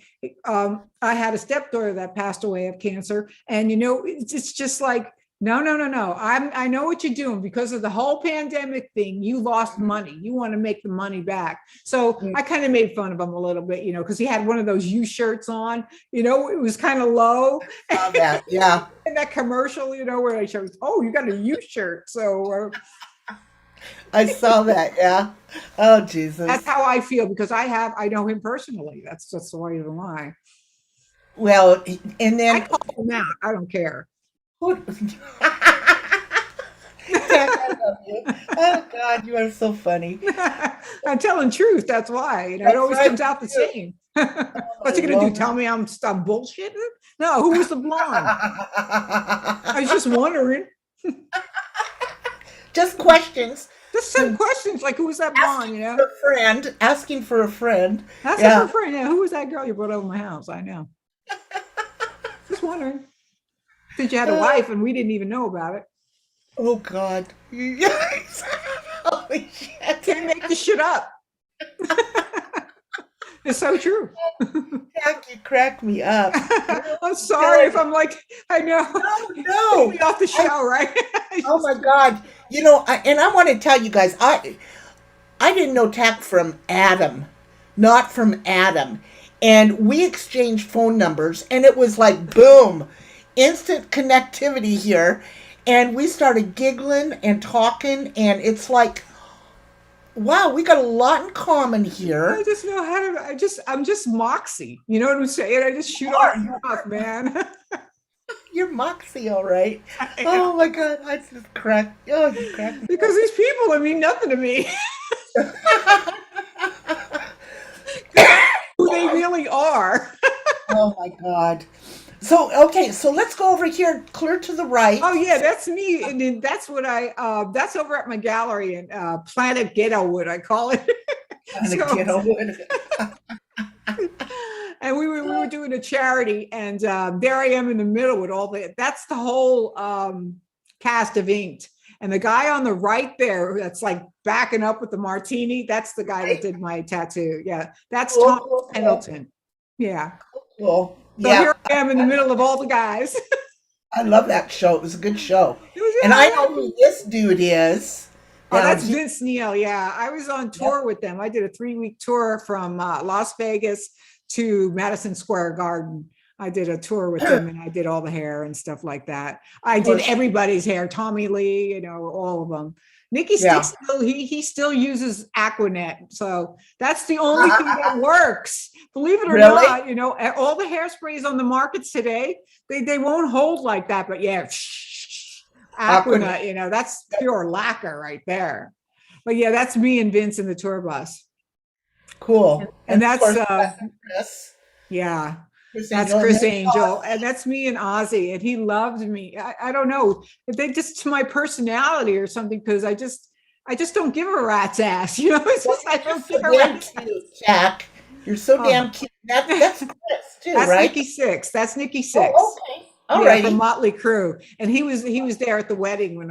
I had a stepdaughter that passed away of cancer, and it's just like, no, no, no, no. I know what you're doing because of the whole pandemic thing. You lost money. You want to make the money back. So Mm. I kind of made fun of him a little bit, because he had one of those U shirts on. It was kind of low. Saw that. Yeah. In that commercial, where they show, oh, you got a U shirt. So I saw that. Yeah. Oh, that's Jesus. how I feel because I know him personally. That's just the way of the lie. Well, and I then call him out. I don't care. who? Jack, I love you. Oh God, you are so funny. I'm telling truth. That's why. It That's always right. comes out the You same. do. What's he gonna do? Oh Tell me I'm bullshitting? No, who was the blonde? I was my just wondering. Just questions. Just some questions like who was that blonde? Asking for a friend. Asking for a friend. That's a Yeah. good friend. Yeah, who was that girl you brought over my house? I know. Just wondering. Since you had a Uh, wife and we didn't even know about it. oh God. Yes. Holy shit. Can't make this shit up. It's so true. Jack, you crack me up. I'm sorry if I'm like, I know. No, Take no. me off the I, show, right? oh my God. And I want to tell you guys, I didn't know TAC from Adam, not from Adam. And we exchanged phone numbers, and it was like, boom, instant connectivity here. And we started giggling and talking, and it's like, wow, we got a lot in common here. I just know how to, I'm just moxie. You know what I'm saying? I just shoot off stuff, man. You're Moxie, all right. Oh my God, I just cracked. Oh, you cracked me. Because these people, I mean nothing to me. Who they really are. Oh my God. So okay, so let's go over here, clear to the right. Oh yeah, that's me, and then that's what that's over at my gallery in Planet Ghettowood, I call it. And we were doing a charity, and there I am in the middle with all that's the whole cast of Inked. And the guy on the right there, that's like backing up with the martini, that's the guy that did my tattoo. Yeah, that's Tom Pendleton. Yeah. Cool. So here I am in the middle of all the guys. I love that show. It was a good show. And I know who this dude is. Oh, that's Vince Neil. Yeah, I was on tour with them. I did a 3-week tour from Las Vegas to Madison Square Garden. I did a tour with them, and I did all the hair and stuff like that. I did everybody's hair, Tommy Lee, you know, all of them. Nikki Sticks, he still uses Aquanet. So that's the only thing that works. Believe it or not, you know, all the hairsprays on the markets today, they won't hold like that. But yeah, Aquanet, you know, that's pure lacquer right there. But yeah, that's me and Vince in the tour bus. Cool. And that's Chris. Yeah. That's Chris Angel, and that's me and Ozzy, and he loved me. I don't know if they just to my personality or something, because I just don't give a rat's ass, you know. It's just I don't give a rat's ass. Jack, you're so damn cute. That's Chris too, that's right? Nikki Sixx. That's Nikki Sixx. Oh, okay. All right. From Motley Crue, and he was there at the wedding when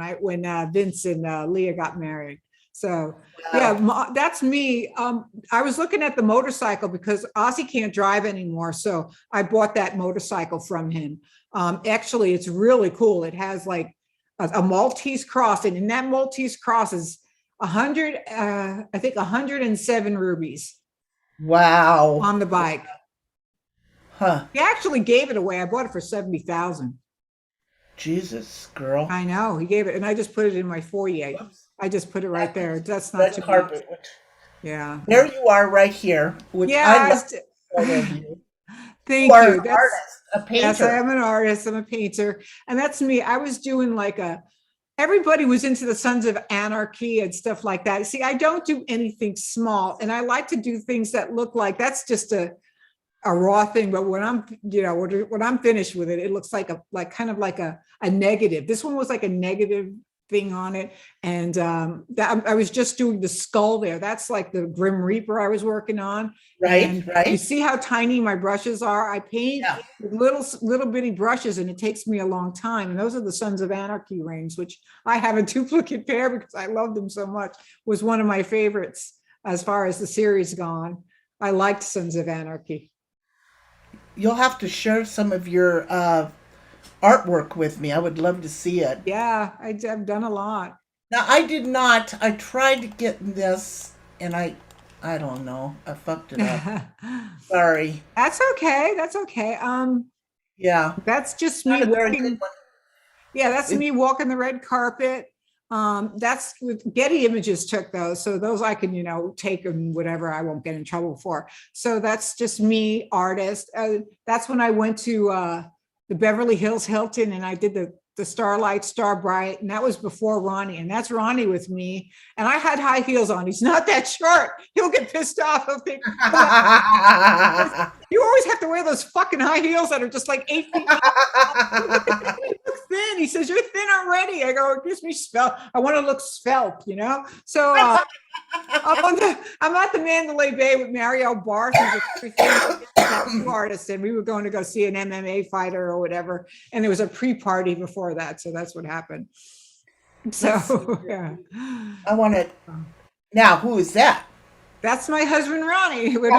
Vince and Leah got married. So yeah, that's me. I was looking at the motorcycle because Ozzy can't drive anymore. So I bought that motorcycle from him. Actually, it's really cool. It has like a Maltese cross, and in that Maltese cross is 107 rubies. Wow. On the bike. Huh. He actually gave it away. I bought it for $70,000. Jesus, girl. I know. He gave it, and I just put it in my foyer. Oops. I just put it right there. That's not too carpet. Yeah. There you are, right here. Which I love. Thank you. That's an artist, a painter. Yes, I am an artist. I'm a painter, and that's me. I was doing like everybody was into the Sons of Anarchy and stuff like that. See, I don't do anything small, and I like to do things that look like that's just a raw thing. But when I'm, you know, when I'm finished with it, it looks like kind of like a negative. This one was like a negative thing on it, and I was just doing the skull there. That's like the Grim Reaper I was working on. Right. You see how tiny my brushes are? I paint with little bitty brushes, and it takes me a long time. And those are the Sons of Anarchy rings, which I have a duplicate pair because I love them so much. Was one of my favorites as far as the series gone. I liked Sons of Anarchy. You'll have to share some of your artwork with me. I would love to see it. Yeah, I've done a lot. Now, I did not. I tried to get this, and I don't know. I fucked it up. Sorry. That's okay. That's okay. Yeah. That's just me walking. Yeah, that's me walking the red carpet. That's with Getty Images took those, so those I can, you know, take them whatever. I won't get in trouble for. So that's just me, artist. That's when I went to the Beverly Hills Hilton, and I did the Starlight Starbright, and that was before Ronnie, and that's Ronnie with me. And I had high heels on. He's not that short. He'll get pissed off. He'll think, you always have to wear those fucking high heels that are just like 8 feet. Thin. He says, you're thin already. I go, it gives me svelte. I want to look svelte, you know? So I'm at the Mandalay Bay with Mario Barth, who's a tattoo artist, and we were going to go see an MMA fighter or whatever. And there was a pre-party before that. So that's what happened. So, yeah. I want to. Now, who is that? That's my husband, Ronnie. When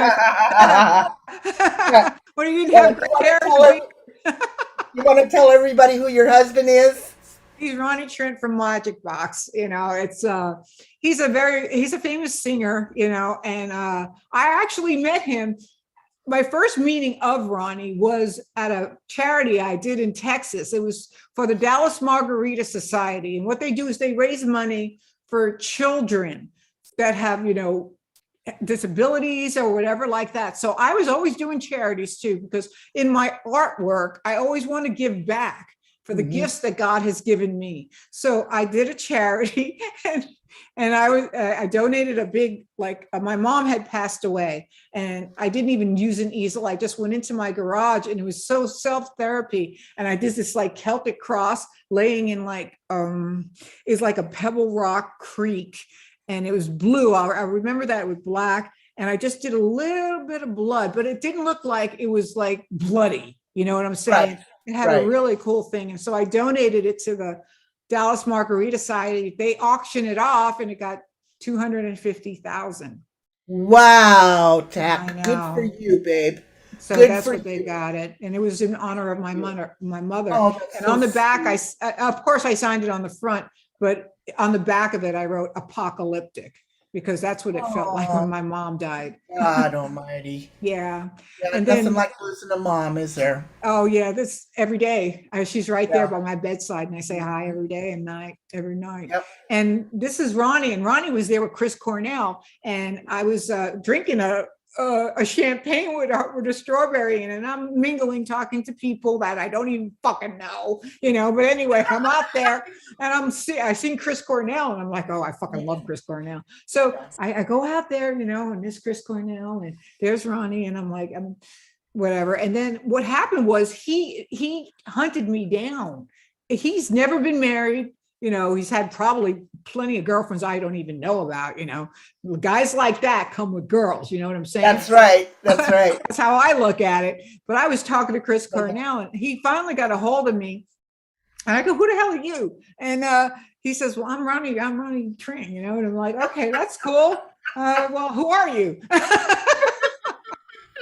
he didn't have gray hair. You want to tell everybody who your husband is? He's Ronnie Trent from Logic Box. It's he's a famous singer, and I actually met him. My first meeting of Ronnie was at a charity I did in Texas. It was for the Dallas Margarita Society. And what they do is they raise money for children that have, disabilities or whatever like that. So I was always doing charities too, because in my artwork, I always want to give back for the gifts that God has given me. So I did a charity and I donated a big, my mom had passed away and I didn't even use an easel. I just went into my garage and it was so self-therapy. And I did this Celtic cross laying in is like a pebble rock creek. And it was blue. I remember that it was black. And I just did a little bit of blood, but it didn't look like it was like bloody. You know what I'm saying? Right. It had a really cool thing. And so I donated it to the Dallas Margarita Society. They auctioned it off and it got 250,000. Wow, TAC. Good for you, babe. So Good that's for what they you. got it. And it was in honor of my mother. Oh, And so on the back, sweet. of course I signed it on the front, but on the back of it, I wrote apocalyptic because that's what it felt like when my mom died. God almighty. Yeah. Yeah, And nothing then, like losing a mom, is there? oh yeah, this every day. She's right there Yeah. by my bedside and I say hi every day and every night. Yep. And this is Ronnie, and Ronnie was there with Chris Cornell, and I was drinking a champagne with a strawberry in it, and I'm mingling, talking to people that I don't even fucking know, but anyway, I'm out there and I seen Chris Cornell and I'm like, oh, I fucking love Chris Cornell. So I go out there, and there's Chris Cornell and there's Ronnie, and I'm like, whatever. And then what happened was he hunted me down. He's never been married. He's had probably plenty of girlfriends I don't even know about. Guys like that come with girls. You know what I'm saying? That's right. That's right. That's how I look at it. But I was talking to Chris Cornell and he finally got a hold of me. And I go, who the hell are you? And he says, well, I'm Ronnie Trent, and I'm like, okay, that's cool. Well, who are you?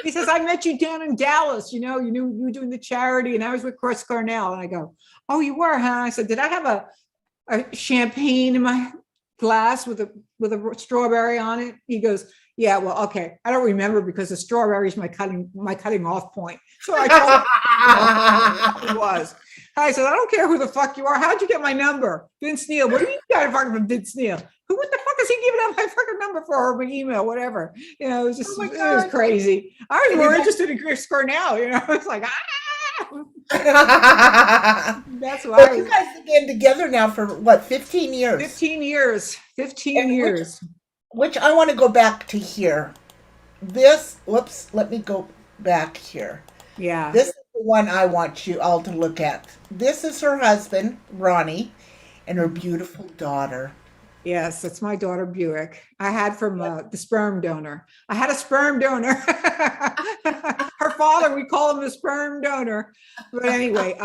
He says, I met you down in Dallas. You were doing the charity and I was with Chris Cornell. And I go, oh, you were, huh? I said, did I have a champagne in my glass with a strawberry on it? He goes, yeah, well, okay. I don't remember because the strawberry is my cutting off point. So I told him it was. I said, I don't care who the fuck you are. How'd you get my number? Vince Neil. What do you mean you got a fucking from Vince Neil? What the fuck is he giving out my fucking number for, or my email, whatever? It was just, it was crazy. I was more interested in Chris Cornell, It's like, that's why. But you guys have been together now for what, 15 years? 15 years. 15 years. Which I want to go back to here. Whoops, let me go back here. Yeah. This is the one I want you all to look at. This is her husband, Ronnie, and her beautiful daughter. Yes, that's my daughter Buick. I had from the sperm donor. I had a sperm donor. Her father, we call him the sperm donor. But anyway,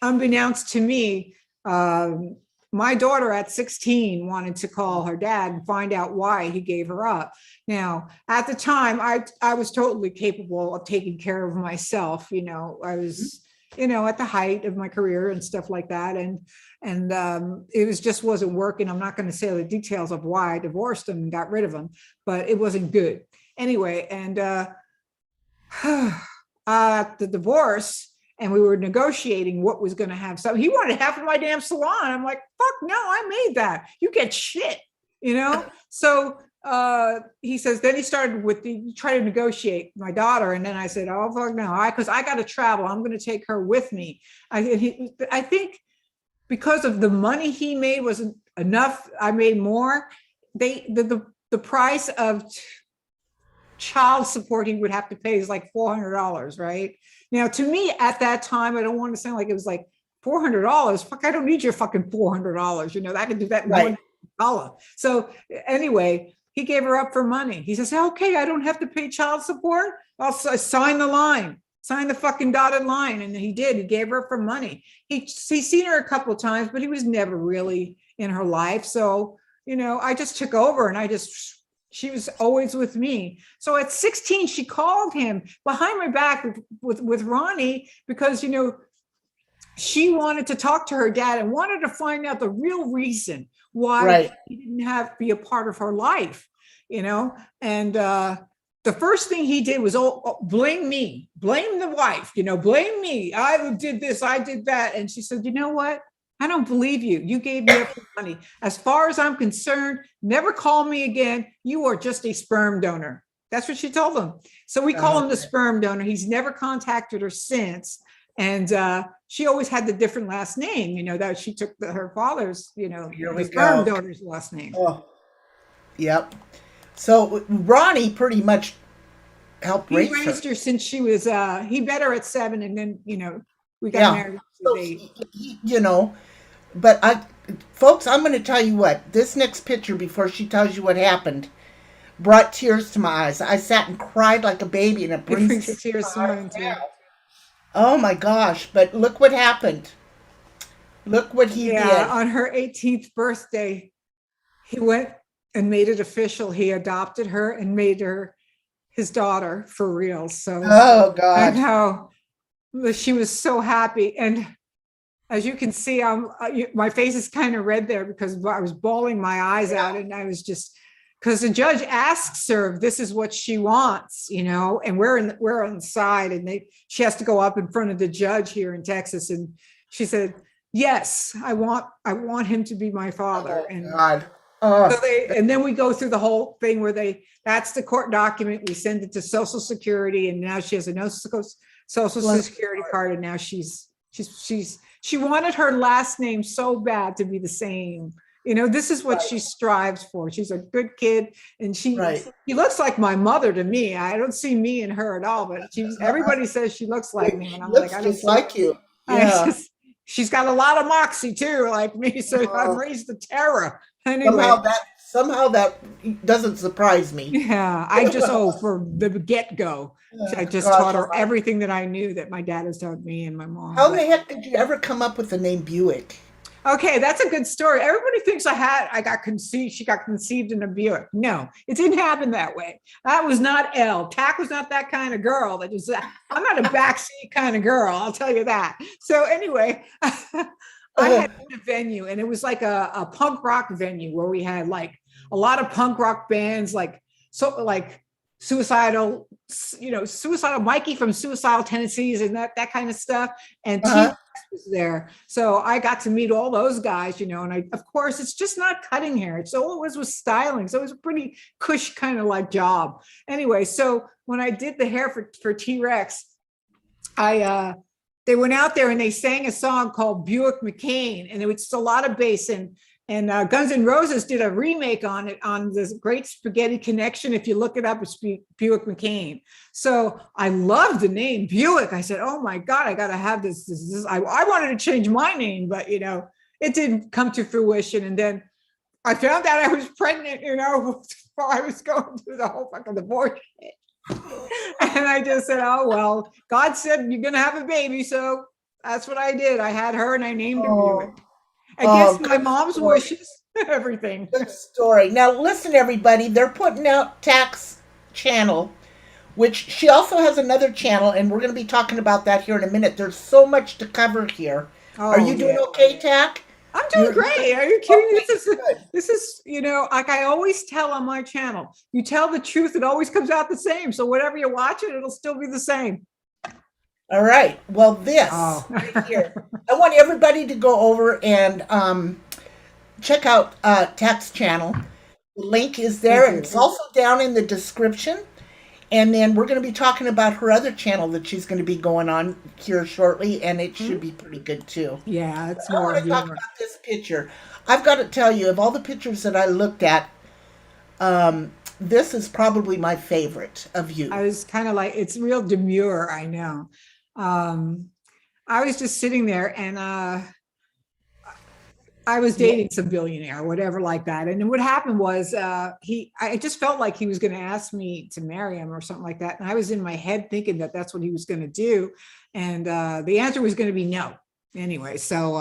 unbeknownst to me, my daughter at 16 wanted to call her dad and find out why he gave her up. Now, at the time, I was totally capable of taking care of myself. I was, at the height of my career and stuff like that. And it just wasn't working. I'm not going to say the details of why I divorced him and got rid of him, but it wasn't good. Anyway, and the divorce, and we were negotiating what was going to have. So he wanted half of my damn salon. I'm like, fuck no, I made that. You get shit, So he says, then he started try to negotiate my daughter. And then I said, oh, fuck no, because I got to travel. I'm going to take her with me. I think because of the money he made wasn't enough. I made more. The price of child support he would have to pay is like $400, right? Now, to me at that time, I don't want to sound like it was like $400. Fuck, I don't need your fucking $400. I can do that in $1. So anyway, he gave her up for money. He says, okay, I don't have to pay child support. I'll sign the line. Sign the fucking dotted line. And he did. He gave her for money. He's seen her a couple of times, but he was never really in her life. So, I just took over and she was always with me. So at 16, she called him behind my back with Ronnie because, she wanted to talk to her dad and wanted to find out the real reason why Right. he didn't have to be a part of her life, and the first thing he did was, blame me, blame the wife, blame me. I did this, I did that. And she said, you know what? I don't believe you. You gave me up the money. As far as I'm concerned, never call me again. You are just a sperm donor. That's what she told him. So we call him the sperm donor. He's never contacted her since. And she always had the different last name, that she took her father's, the sperm donor's last name. Oh, yep. So Ronnie pretty much helped He raise raised her. her since she was, he met her at 7, and then, we got married So at 8. but folks, I'm going to tell you what. This next picture, before she tells you what happened, brought tears to my eyes. I sat and cried like a baby, and it brings Tears to mine too. Oh my gosh! But look what happened. Look what he did. On her 18th birthday, he went and made it official. He adopted her and made her his daughter for real. So, oh God, and how she was so happy. And as you can see, my face is kind of red there because I was bawling my eyes out, and I was just, because the judge asks her if this is what she wants, and we're on the side, and she has to go up in front of the judge here in Texas, and she said, yes, I want him to be my father. Oh, and God. So and then we go through the whole thing where that's the court document. We send it to Social Security, and now she has a no Social Security card, and now she wanted her last name so bad to be the same. This is what she strives for. She's a good kid, and she looks like my mother to me. I don't see me in her at all, but everybody says she looks like me, and I'm like, I don't just like you. Yeah. She's got a lot of moxie too, like me. So I'm raised to terror. Anyway, somehow that doesn't surprise me. Yeah, I just for the get-go, I just taught her everything that I knew that my dad has taught me and my mom. How the heck did you ever come up with the name Buick? Okay, that's a good story. Everybody thinks she got conceived in a Buick. No, it didn't happen that way. That was not Elle. TAC was not that kind of girl. I'm not a backseat kind of girl, I'll tell you that. So anyway, I had a venue, and it was like a punk rock venue where we had like a lot of punk rock bands, like Suicidal Mikey from Suicidal Tendencies and that kind of stuff. And T-Rex was there. So I got to meet all those guys, and of course, it's just not cutting hair. It's all it was styling. So it was a pretty cush kind of like job. Anyway, so when I did the hair for T-Rex, they went out there and they sang a song called Buick McCain, and it was a lot of bass, and Guns N' Roses did a remake on it on this Great Spaghetti Connection. If you look it up, it's Buick McCain. So I loved the name Buick. I said, oh my God, I got to have this. I wanted to change my name, but it didn't come to fruition. And then I found out I was pregnant, while I was going through the whole fucking divorce shit. And I just said, oh, well, God said you're going to have a baby. So that's what I did. I had her and I named her Buick. Against my mom's wishes, everything. Good story. Now, listen, everybody. They're putting out TAC's channel, which she also has another channel, and we're going to be talking about that here in a minute. There's so much to cover here. Are you doing okay, TAC? I'm doing great. Are you kidding? This is, like I always tell on my channel, you tell the truth, it always comes out the same. So whatever you watch it'll still be the same. All right. Well, this right here, I want everybody to go over and check out TAC's channel. The link is there, and it's also down in the description. And then we're going to be talking about her other channel that she's going to be going on here shortly, and it should be pretty good too. Yeah, it's more. I want to talk about this picture. I've got to tell you, of all the pictures that I looked at, this is probably my favorite of you. I was kind of like, it's real demure, I know. I was just sitting there, and I was dating some billionaire, whatever like that. And then what happened was I just felt like he was going to ask me to marry him or something like that. And I was in my head thinking that that's what he was going to do. And the answer was going to be no. Anyway, so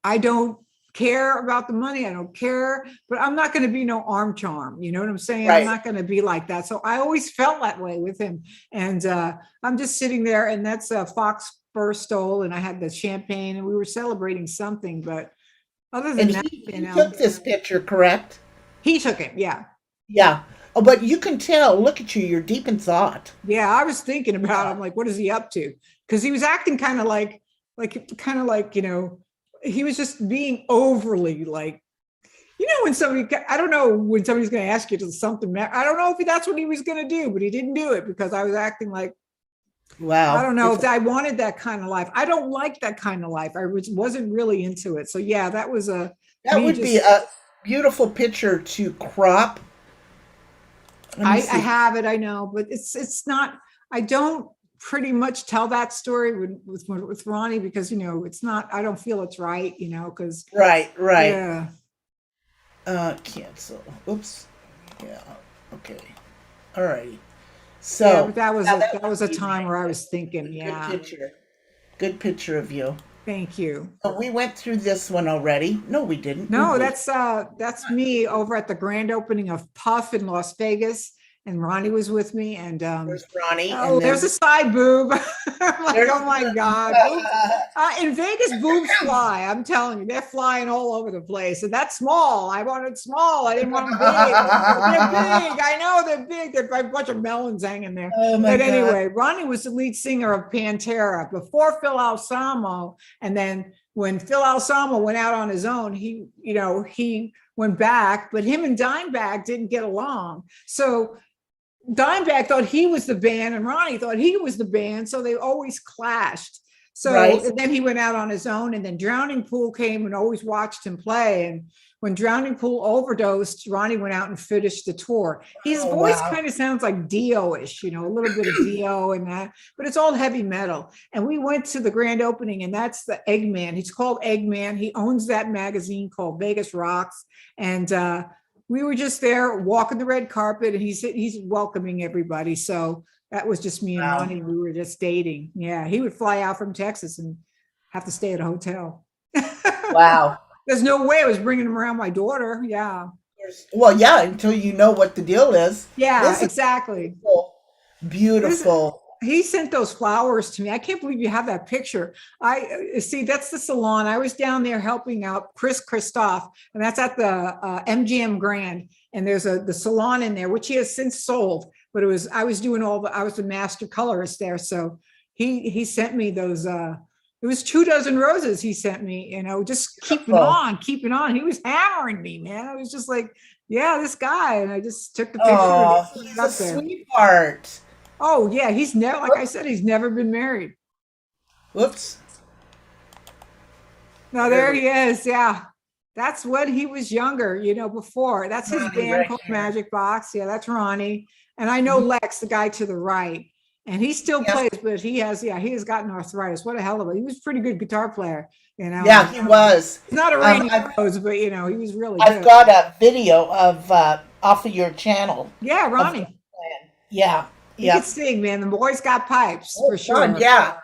I don't care about the money. I don't care, but I'm not going to be no arm charm. You know what I'm saying? Right. I'm not going to be like that. So I always felt that way with him. And I'm just sitting there, and that's Fox first stole, and I had the champagne, and we were celebrating something. But other than And that, he took this picture, correct? he took it. Yeah. Yeah. Oh, but you can tell. Look at you. You're deep in thought. Yeah. I was thinking about him, like, what is he up to? Because he was acting kind of like, he was just being overly like, when somebody, I don't know when somebody's going to ask you to something, I don't know if that's what he was going to do, but he didn't do it because I was acting like, I Wow. don't know if I wanted that kind of life. I don't like that kind of life. I wasn't really into it. So yeah, that was That would be a beautiful picture to crop. I have it, I know, but it's not, I don't pretty much tell that story with Ronnie because, it's not, I don't feel it's right, because Right. yeah. Cancel. Oops. Yeah. Okay. All righty. Yeah, So but that was a easy. time where I was thinking, Good yeah, picture. Good picture of you. thank you. So we went through this one already. No, we didn't. No, did we? that's me over at the grand opening of Puff in Las Vegas, and Ronnie was with me, and There's Ronnie. oh, and there's a side boob. I'm like, oh my God. Boobs. In Vegas, boobs fly. I'm telling you, they're flying all over the place. And that's small. I wanted small. I didn't want them big. They're big. I know they're big. They're a bunch of melons hanging there. Oh my But God. anyway, Ronnie was the lead singer of Pantera before Phil Alsamo. And then when Phil Alsamo went out on his own, he went back, but him and Dimebag didn't get along. So Dimebag thought he was the band and Ronnie thought he was the band. So they always clashed. So Right. then he went out on his own, and then Drowning Pool came and always watched him play. And when Drowning Pool overdosed, Ronnie went out and finished the tour. His Oh, voice wow. kind of sounds like Dio-ish, a little bit of Dio and that, but it's all heavy metal. And we went to the grand opening, and that's the Eggman. He's called Eggman. He owns that magazine called Vegas Rocks. And we were just there walking the red carpet, and he's welcoming everybody. So that was just me and Wow. Ronnie. We were just dating. Yeah, he would fly out from Texas and have to stay at a hotel. Wow. There's no way I was bringing him around my daughter. Yeah. Well, yeah, until you know what the deal is. Yeah, This is exactly. beautiful. He sent those flowers to me. I can't believe you have that picture. I see that's the salon. I was down there helping out Chris Christoph, and that's at the MGM Grand. And there's the salon in there, which he has since sold. But I was the master colorist there. So he sent me those. It was 24 roses he sent me. Just keeping on. He was hammering me, man. I was just like, yeah, this guy, and I just took the picture. Oh, he's a sweetheart. Oh yeah, he's never, like I said, he's never been married. Whoops. No, there he is. Yeah, that's when he was younger. Before that's his band right called here. Magic Box. Yeah, that's Ronnie, and I know Lex, the guy to the right, and he still Yes. plays, but he has gotten arthritis. What a hell of a! He was a pretty good guitar player. Yeah, he was. He's not a Randy Rhoads, but he was really good. I've got a video of off of your channel. Yeah, Ronnie. Yeah. He could sing, man. The boy's got pipes for sure. Fun, yeah.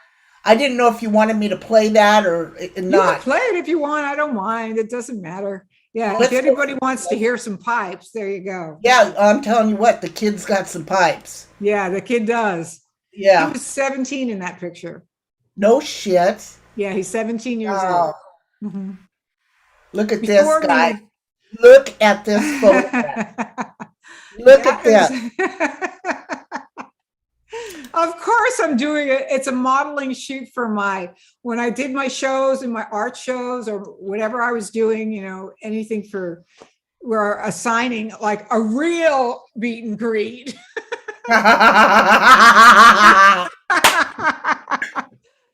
I didn't know if you wanted me to play that or You not. can play it if you want. I don't mind. It doesn't matter. Yeah, Let's if go anybody for wants to hear some pipes, there you go. Yeah, I'm telling you what, the kid's got some pipes. Yeah, the kid does. Yeah. He was 17 in that picture. No shit. Yeah, he's 17 years Wow. old. Mhm. Look at Before this guy. Look at this photograph. Look at this. Of course I'm doing it. It's a modeling shoot for when I did my shows and my art shows or whatever I was doing, anything we're assigning like a real meet and greet.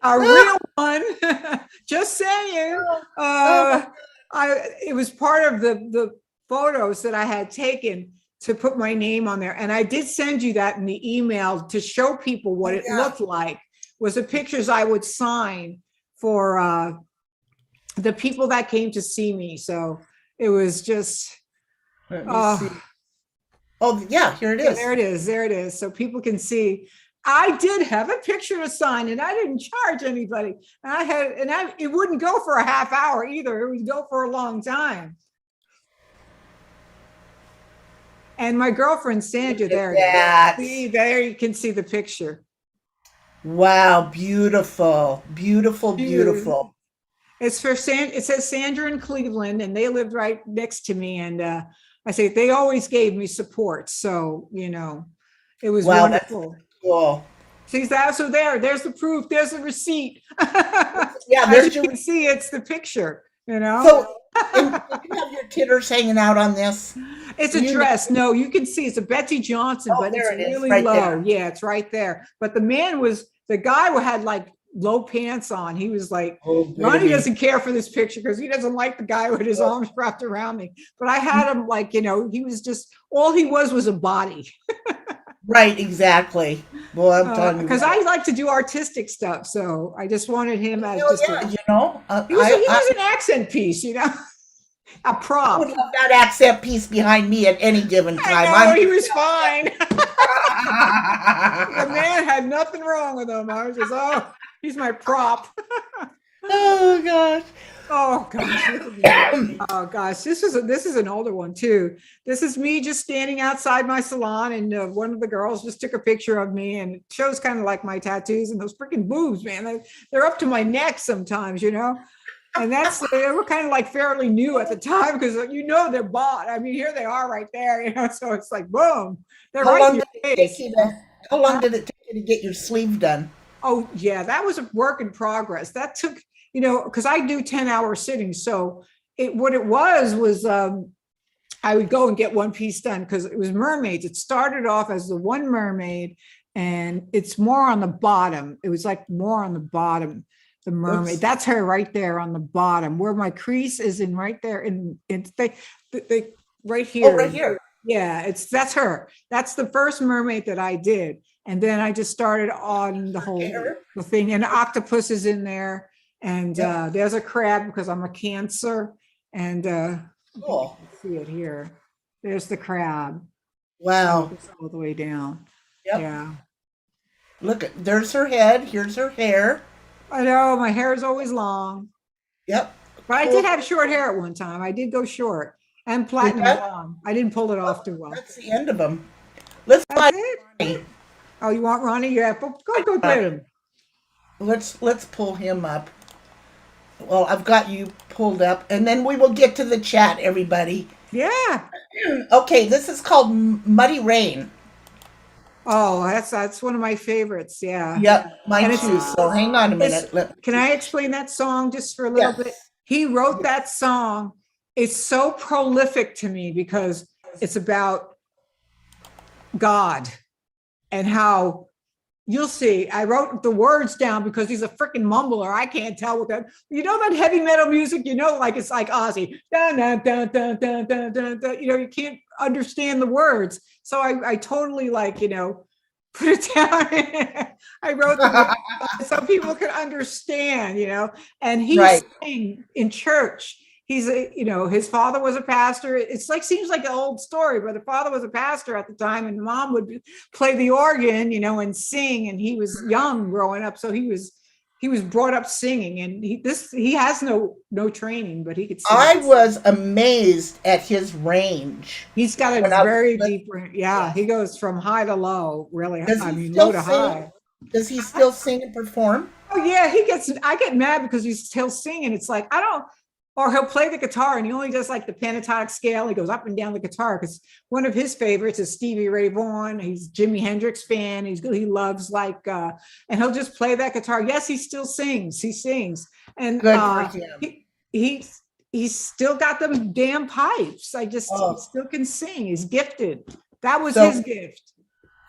A real one. Just saying. It was part of the photos that I had taken to put my name on there. And I did send you that in the email to show people what it looked like, was the pictures I would sign for the people that came to see me. So it was just, Let me see. Oh, yeah, here it is. Yeah, there it is. So people can see. I did have a picture to sign, and I didn't charge anybody. It wouldn't go for a half hour either. It would go for a long time. And my girlfriend Sandra, there you can see the picture. Wow, beautiful, beautiful, Dude. beautiful. It's for it says Sandra in Cleveland, and they lived right next to me. And I say they always gave me support. So, it was Wow, that's wonderful. cool. See that? So there's the proof, there's the receipt. Yeah, As you there's your. can see, it's the picture. So, and did you have your titters hanging out on this? It's a You know, dress. No, you can see it's a Betsy Johnson, oh, but it's there it is, really right low. there. Yeah, it's right there. But the guy who had like low pants on. He was like, Oh, Ronnie baby. doesn't care for this picture because he doesn't like the guy with his arms wrapped around me. But I had him like, he was just, all he was a body. Right, exactly. Boy, I'm telling you Because what. I like to do artistic stuff. So I just wanted him as Hell just yeah, he was, he was an accent piece, a I would prop. love that accent piece behind me at any given I time. know he was fine. The I'm man had nothing wrong with him. I was just, oh, he's my prop. oh gosh. Oh gosh, look at me. Oh gosh, this is an older one too. This is me just standing outside my salon, and one of the girls just took a picture of me, and it shows kind of like my tattoos and those freaking boobs, man. They're up to my neck sometimes. And they were kind of like fairly new at the time because they're bought. I mean, here they are right there. So it's like boom, they're How right in long your did it take face. you to how long did it take you to get your sleeve done? Oh yeah, that was a work in progress. That took, because I do 10-hour sittings. So what it was I would go and get one piece done because it was mermaids. It started off as the one mermaid, and it's more on the bottom. It was like more on the bottom, the mermaid. Oops. That's her right there on the bottom where my crease is in right there. And they right Oh, right here. here. Yeah, that's her. That's the first mermaid that I did. And then I just started on Okay, her. the thing, and octopus is in there. And Yep. there's a crab because I'm a Cancer. And I think you Cool. can see it here. There's the crab. And it Wow. goes all the way down. Yep. Yeah. Look at there's her head. Here's her hair. I know my hair is always long, Yep. but I Cool. did have short hair at one time. I did go short and Did platinum that? blonde. I didn't pull it off Oh, too well. that's the end of them. Let's That's find it. Ronnie. Oh, you want Ronnie? Yeah, go Uh, get him. let's pull him up. Well, I've got you pulled up, and then we will get to the chat, everybody. Yeah. Okay, this is called Muddy Rain. Oh, that's one of my favorites. Yeah. Yep, mine And too. So hang on a minute. can I explain that song just for a little bit? Yes. He wrote that song. It's so prolific to me because it's about God and how you'll see. I wrote the words down because he's a freaking mumbler. I can't tell what that. That heavy metal music. Like it's like Ozzy. Dun, dun, dun, dun, dun, dun, dun, dun. You can't understand the words. So I totally put it down. I wrote the words so people could understand. And he's Right. saying in church. His father was a pastor. It's like, seems like an old story, but the father was a pastor at the time, and mom would play the organ, and sing. And he was young growing up, so he was brought up singing. And he has no training, but he could sing. I was amazed at his range. He's got a When I very was deep range. Yeah, he goes from high to low. Really, Does I he mean, low still to sing? high. Does he still sing and perform? Oh yeah, I get mad because he's still singing. It's like I don't. Or he'll play the guitar and he only does like the pentatonic scale. He goes up and down the guitar because one of his favorites is Stevie Ray Vaughan. He's Jimi Hendrix fan. He loves and he'll just play that guitar. Yes, he still sings. He sings, and Good for him. he's still got them damn pipes. He still can sing. He's gifted. That was his gift.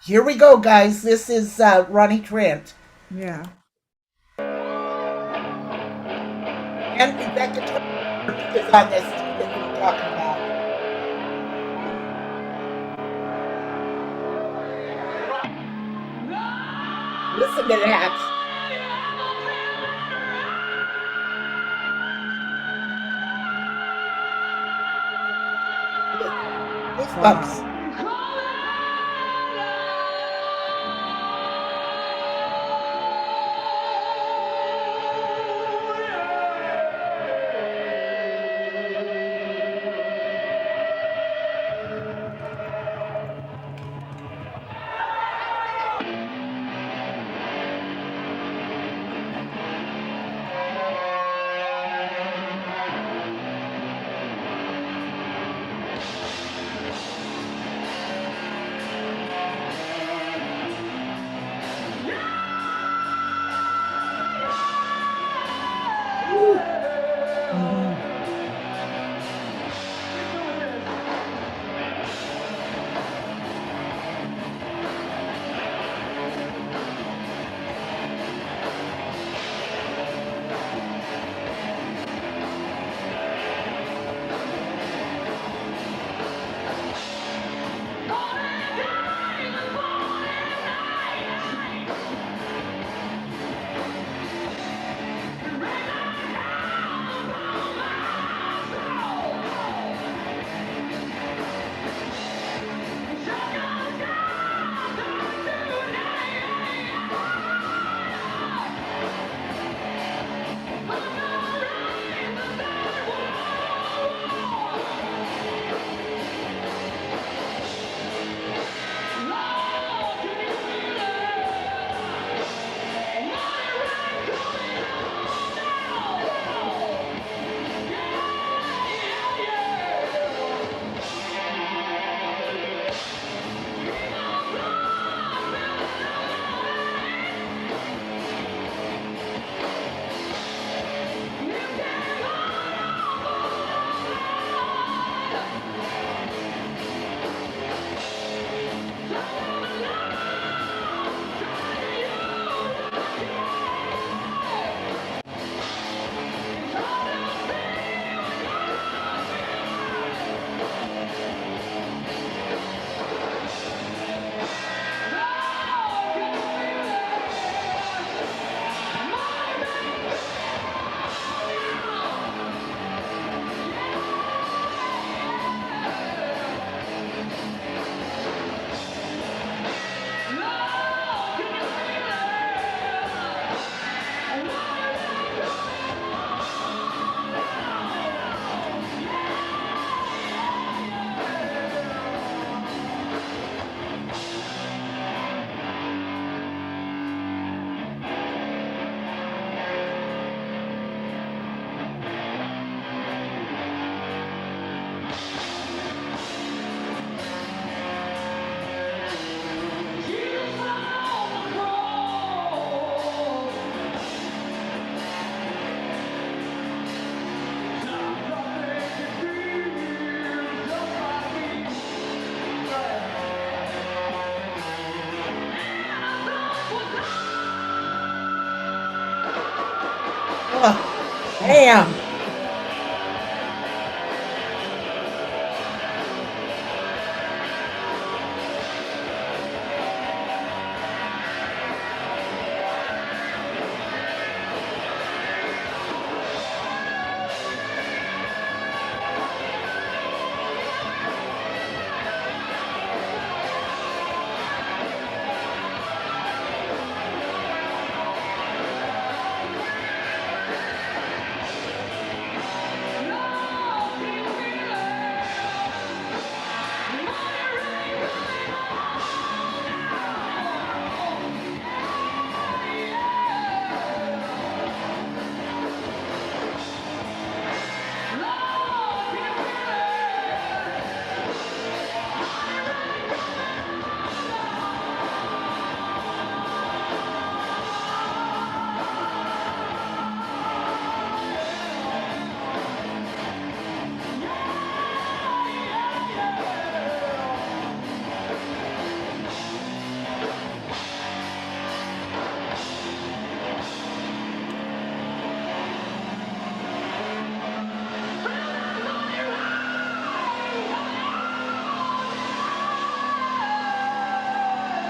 Here we go, guys. This is Ronnie Trent. Yeah. And that guitar is on this that we're talking about. Listen to that. Goosebumps.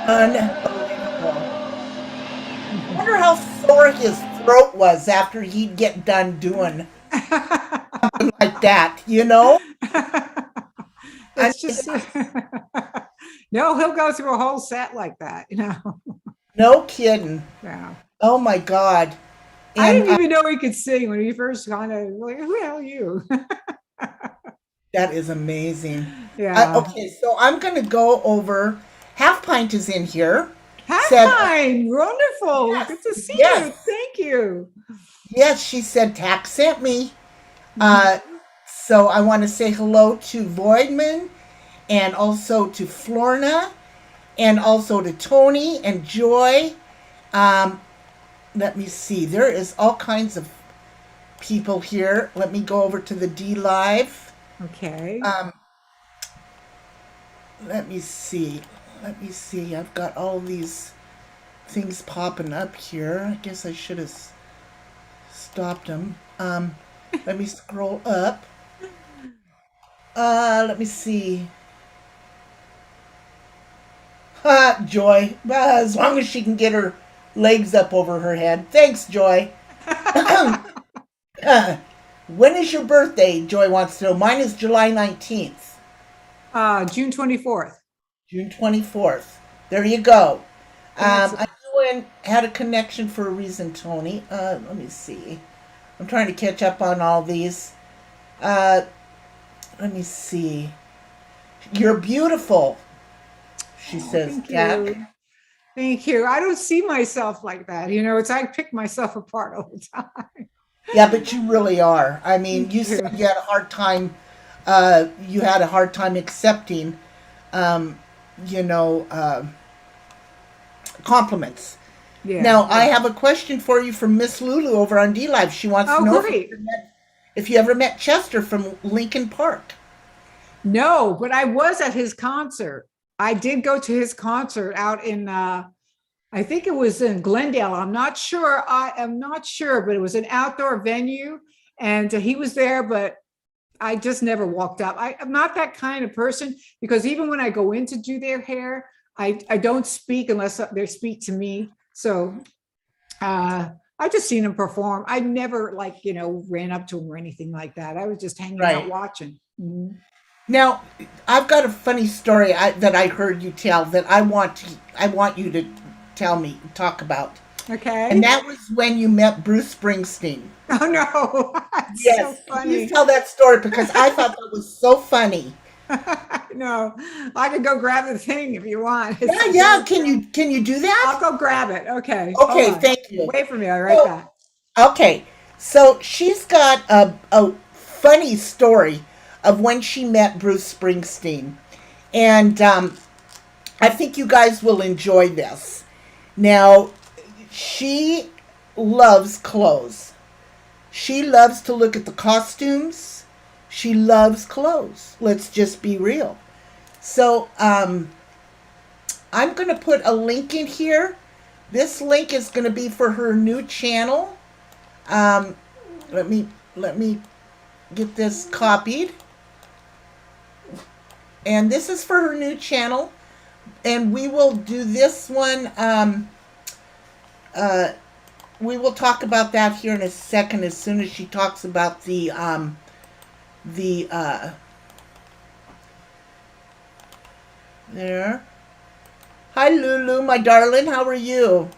Unbelievable. I wonder how sore his throat was after he'd get done doing something like that, you know? I It's mean, just, no, he'll go through a whole set like that, you know? no kidding. Yeah. Oh my God. I And didn't even know he could sing when he first got it. Like, who the hell are you? that is amazing. Yeah. Okay, so I'm going to go over. Half Pint is in here. Half Said, Pine. Wonderful. yes, Good to see yes, you. Thank you. yes, she said TAC sent me. Mhm. So I want to say hello to Voidman and also to Florna and also to Tony and Joy. Um, let me see. There is all kinds of people here. Let me go over to the D Live. Okay. Um, let me see. Let me see. I've got all these things popping up here. I guess I should have stopped them. Let me scroll up. Let me see. Joy. As long as she can get her legs up over her head. Thanks, Joy. When is your birthday? Joy wants to know. Mine is July 19th. June 24th. June 24th. There you go. That's I knew and had a connection for a reason, Tony. Let me see. I'm trying to catch up on all these. Uh, let me see. You're beautiful, she oh, says, thank Jack. you. Thank you. I don't see myself like that. You know, it's I pick myself apart all the time. Yeah, but you really are. I mean, Thank you said you. you had a hard time. You had a hard time accepting, um, you know, compliments. Yeah, Now, I yeah. have a question for you from Miss Lulu over on D Live. She wants to Oh, know great. if you ever met Chester from Lincoln Park. No, but I was at his concert. I did go to his concert out in I think it was in Glendale. I'm not sure. I am not sure, but it was an outdoor venue and he was there, but I just never walked up. I'm not that kind of person because even when I go in to do their hair, I don't speak unless they speak to me. So I just seen him perform. I never like, you know, ran up to him or anything like that. I was just hanging out Right. watching. Mhm. Now, I've got a funny story that I heard you tell that I want you to talk about. And Okay. that was when you met Bruce Springsteen. Oh no, that's so Yes, please funny. tell that story because I thought that was so funny. No, I could go grab the thing if you want. Yeah, It's yeah. really Can you do that? I'll go grab it. Okay, hold Okay, on. thank you. Wait for me. I'll be right So, back. okay, so she's got a funny story of when she met Bruce Springsteen, and I think you guys will enjoy this. Now, she loves clothes. She loves to look at the costumes. She loves clothes. Let's just be real. So, I'm going to put a link in here. This link is going to be for her new channel. Um, let me get this copied. And this is for her new channel. And we will do this one. Uh, we will talk about that here in a second as soon as she talks about the there. Hi Lulu, my darling. How are you?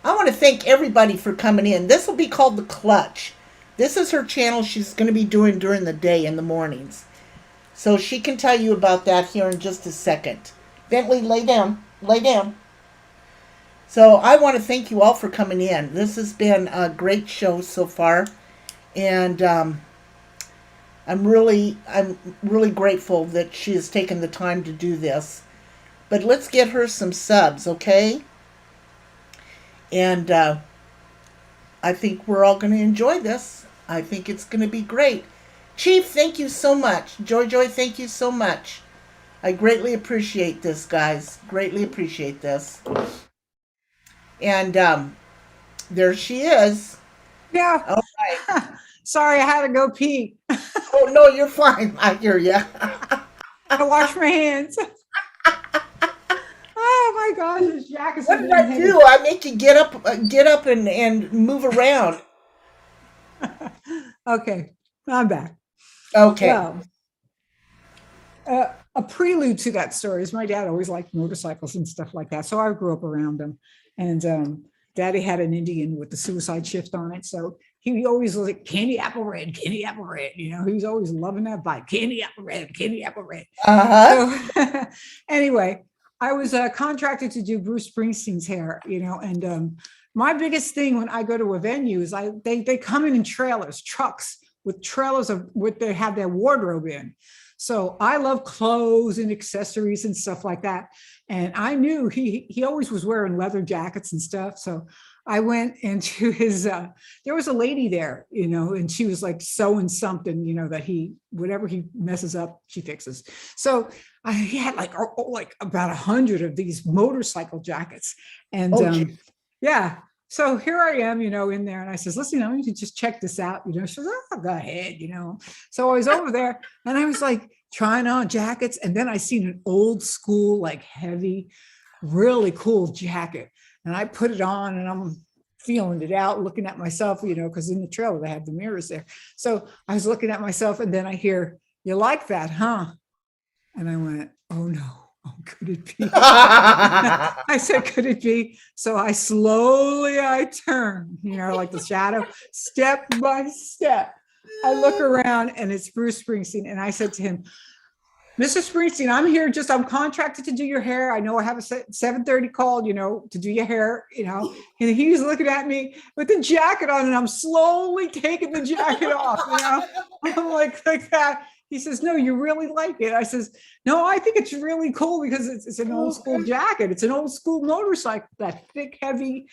I want to thank everybody for coming in. This will be called The Clutch. This is her channel she's going to be doing during the day in the mornings. So she can tell you about that here in just a second. Bentley, lay down. Lay down. So I want to thank you all for coming in. This has been a great show so far. And I'm really grateful that she has taken the time to do this. But let's get her some subs, okay? And I think we're all going to enjoy this. I think it's going to be great. Chief, thank you so much. Joy, thank you so much. I greatly appreciate this, guys. Greatly appreciate this. And there she is. Yeah. All right. Sorry, I had to go pee. Oh, no, you're fine. I hear you. I wash my hands. my gosh, his jackets What are did damn I heavy. do? I make you get up and move around. Okay, I'm back. Okay. Well, a prelude to that story is my dad always liked motorcycles and stuff like that. So I grew up around them. And daddy had an Indian with the suicide shift on it. So he always was like candy apple red, candy apple red. You know, he was always loving that bike, candy apple red, candy apple red. Uh-huh. So anyway, I was contracted to do Bruce Springsteen's hair, you know, and my biggest thing when I go to a venue is they come in trailers, trucks with trailers of what they have their wardrobe in. So I love clothes and accessories and stuff like that. And I knew he always was wearing leather jackets and stuff. So I went into his, there was a lady there, you know, and she was like sewing something, you know, that whatever he messes up, she fixes. So he had like about 100 of these motorcycle jackets. And yeah, so here I am, you know, in there, and I says, listen, I need to just check this out. You know, she says, oh, go ahead, you know. So I was over there and I was like trying on jackets. And then I seen an old school, like heavy, really cool jacket. And I put it on and I'm feeling it out, looking at myself, you know, because in the trailer, they have the mirrors there. So I was looking at myself and then I hear, you like that, huh? And I went, oh no. Oh, could it be? I said, could it be? So I turn, you know, like the shadow, step by step. I look around and it's Bruce Springsteen. And I said to him, Mr. Springsteen, I'm contracted to do your hair. I know I have a 7:30 call, you know, to do your hair, you know. And he's looking at me with the jacket on and I'm slowly taking the jacket off, you know. I'm like that. He says, no, you really like it. I says, no, I think it's really cool because it's an old school jacket. It's an old school motorcycle, that thick, heavy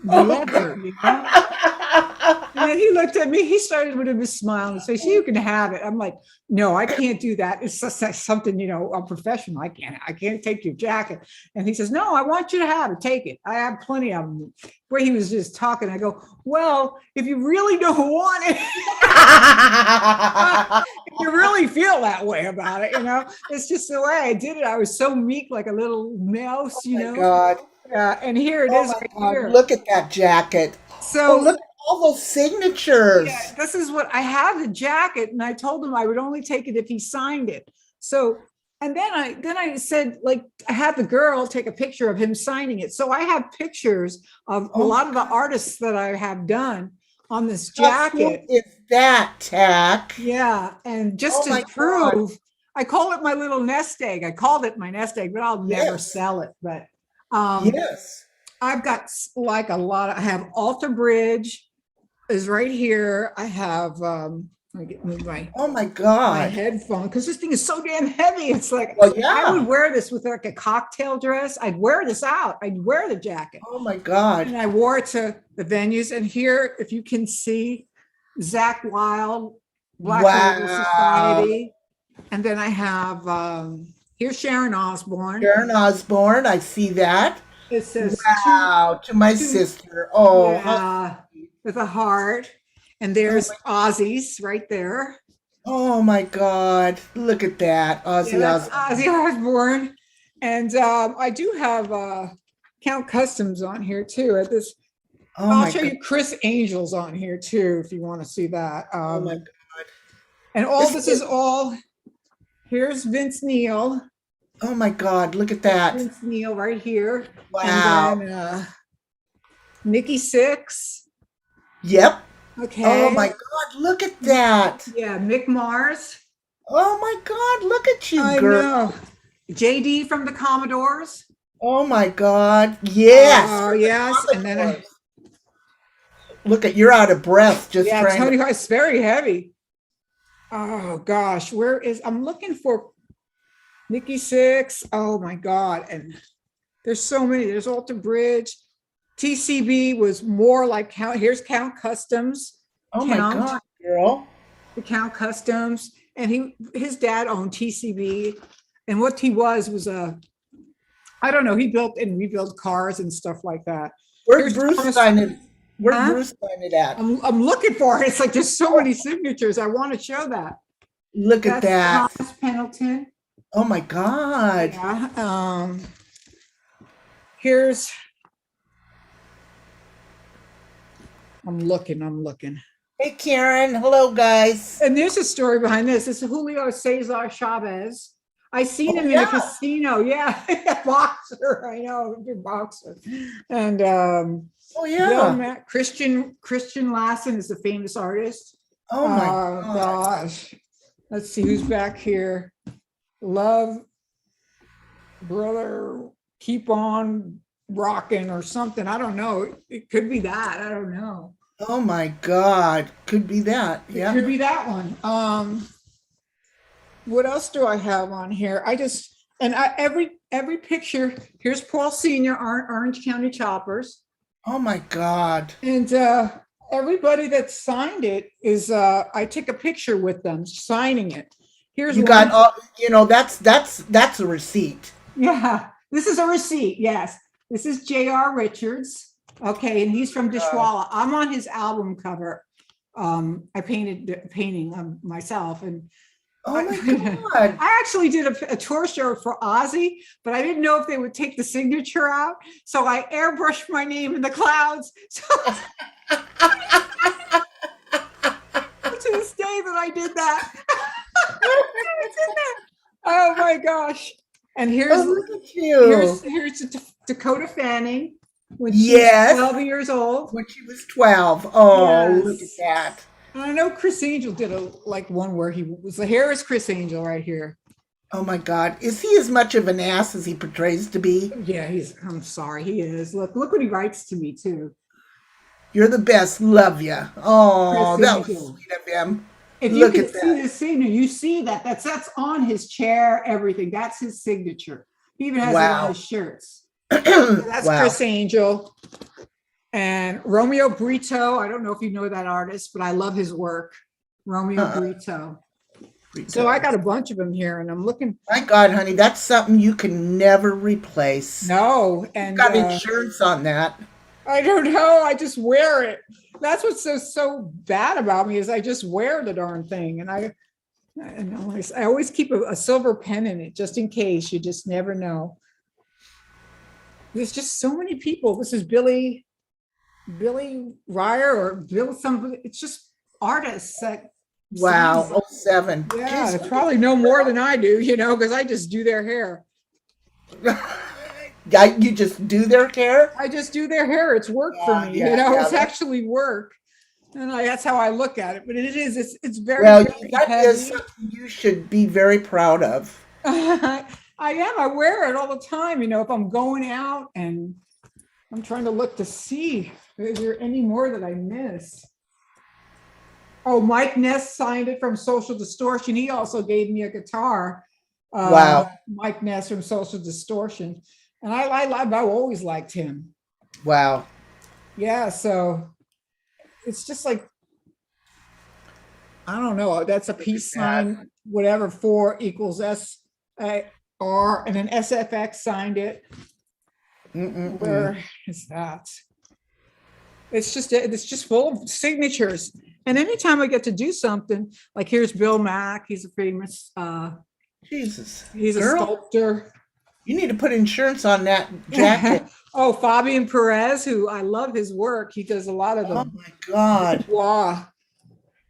leather, you know? And then he looked at me, he started with a smile and say, you can have it. I'm like, no, I can't do that. It's just like something, you know, I'm professional. I can't take your jacket. And he says, no, I want you to have it. Take it. I have plenty of them. Where he was just talking, I go, well, if you really don't want it, if you really feel that way about it, you know, it's just the way I did it. I was so meek, like a little mouse, you know. God. And here it is right here. Look at that jacket. So look at all those signatures. Yeah, this is what I have, the jacket, and I told him I would only take it if he signed it. So, and then I said, like, I had the girl take a picture of him signing it. So I have pictures of a lot of the artists that I have done on this jacket. How cool is that, TAC? Yeah, and just to prove, I call it my little nest egg. I called it my nest egg, but I'll never sell it. But yes, I've got like a lot. I have Alter Bridge is right here. I have let me move my my God, my headphone, because this thing is so damn heavy. It's like, yeah. I would wear this with like a cocktail dress. I'd wear this out. I'd wear the jacket. Oh my God. And I wore it to the venues. And here, if you can see, Zakk Wylde, Black Label Society. And then I have here's Sharon Osbourne. Sharon Osbourne, I see that. It says to my sister. Oh, yeah, with a heart. And there's Ozzy's right there. Oh my God. Look at that. Ozzy Osbourne. And I do have Count Customs on here too. At this, I'll show you Chris Angel's on here too, if you want to see that. Oh my God. And all this is all, here's Vince Neil. Oh my God, look at that. Vince Neil right here. Wow. And then Nikki Sixx. Yep. Okay. Oh my God, look at that. Yeah, Mick Mars. Oh my God, look at you, girl. I know. JD from the Commodores. Oh my God. Yes. Oh, yes. And then look at, you're out of breath just trying. Tony Hawk, it's very heavy. Oh gosh, I'm looking for Nikki Sixx. Oh my God. And there's so many. There's Alter Bridge. TCB was more like here's Count Customs. Oh my God, girl. The Count Customs. And his dad owned TCB. And what he was I don't know, he built and rebuilt cars and stuff like that. Where's Bruce signing? Where's Bruce signing at? I'm looking for it. It's like there's so many signatures. I want to show that. Look at that. Thomas Pendleton. Oh my God. Yeah. here's, I'm looking. Hey, Karen. Hello, guys. And there's a story behind this. This is Julio Cesar Chavez. I seen him in a casino. Yeah, boxer. I know, good boxer. And oh yeah, Christian Lassen is the famous artist. Oh my gosh. Let's see who's back here. Love, brother, keep on rocking or something. I don't know. It could be that. I don't know. Oh my God. Could be that. Yeah. It could be that one. What else do I have on here? Every picture, here's Paul Sr., Orange County Choppers. Oh my God. And everybody that signed it is, I took a picture with them signing it. Here's you got all, you know, that's a receipt. Yeah, this is a receipt. Yes, this is J.R. Richards. Okay, and he's from Dishwalla. I'm on his album cover. I painted the painting myself, and oh my God. I actually did a tour show for Ozzy, but I didn't know if they would take the signature out, so I airbrushed my name in the clouds. So to this day that I did that. Oh my gosh. And here's look at you. Here's Dakota Fanning when she was 12 years old. When she was 12. Oh, look at that. I know Chris Angel did one where he was the hair is Chris Angel right here. Oh my God. Is he as much of an ass as he portrays to be? Yeah, I'm sorry, he is. Look what he writes to me too. You're the best. Love ya. Oh, that was sweet of him. If you can see the signature, you see that's on his chair, everything. That's his signature. He even has it on his shirts. That's Chris Angel. And Romeo Brito. I don't know if you know that artist, but I love his work. Romeo Brito. So I got a bunch of them here, and I'm looking. My God, honey, that's something you can never replace. No. And you got insurance on that. I don't know. I just wear it. That's what's so bad about me is I just wear the darn thing. And I always keep a silver pen in it just in case. You just never know. There's just so many people. This is Billy Ryer or Bill somebody. It's just artists that. Wow. 07. Yeah, they probably know more than I do, because I just do their hair. You just do their hair? I just do their hair. It's work for me. It's actually work. And that's how I look at it. But it's very, well, very that heavy. Is something you should be very proud of. I am. I wear it all the time, if I'm going out and I'm trying to look to see is there any more that I miss. Oh, Mike Ness signed it from Social Distortion. He also gave me a guitar. Wow. Mike Ness from Social Distortion. And I've always liked him. Wow. Yeah, so it's just like, I don't know. That's a peace sign, whatever, 4 equals S-A-R, and an SFX signed it. Where is that? It's just full of signatures. And anytime I get to do something, like here's Bill Mack. He's a famous, Jesus. He's a sculptor. You need to put insurance on that jacket. Oh, Fabian Perez, who I love his work. He does a lot of them. Oh my God. Wow.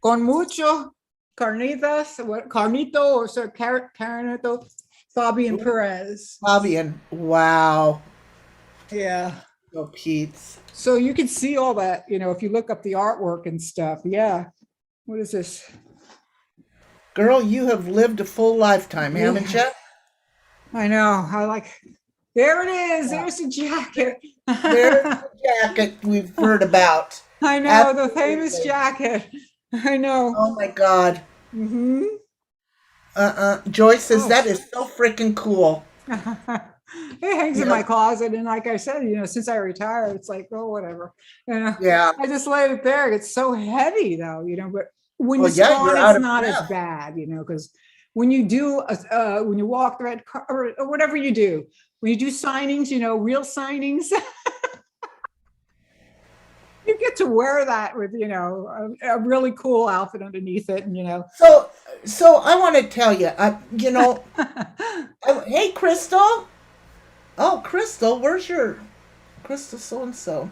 Con mucho carnito or so carnito. Fabian Perez. Fabian. Wow. Yeah. Oh, Pete's. So you can see all that, if you look up the artwork and stuff. Yeah. What is this? Girl, you have lived a full lifetime, haven't you? I know. There it is. There's the jacket. There's the jacket we've heard about. I know. Absolutely. The famous jacket. I know. Oh my God. Mm-hmm. Joyce says that is so freaking cool. It hangs in my closet, and like I said, since I retired, it's like, oh, whatever. Yeah. I just laid it there. It's so heavy, though, but when you spawn, it's not as bad, because when you do, when you walk the red car or whatever you do, when you do signings, real signings, you get to wear that with, a really cool outfit underneath it, and So I want to tell you, hey, Crystal. Oh, Crystal, where's your Crystal so and so?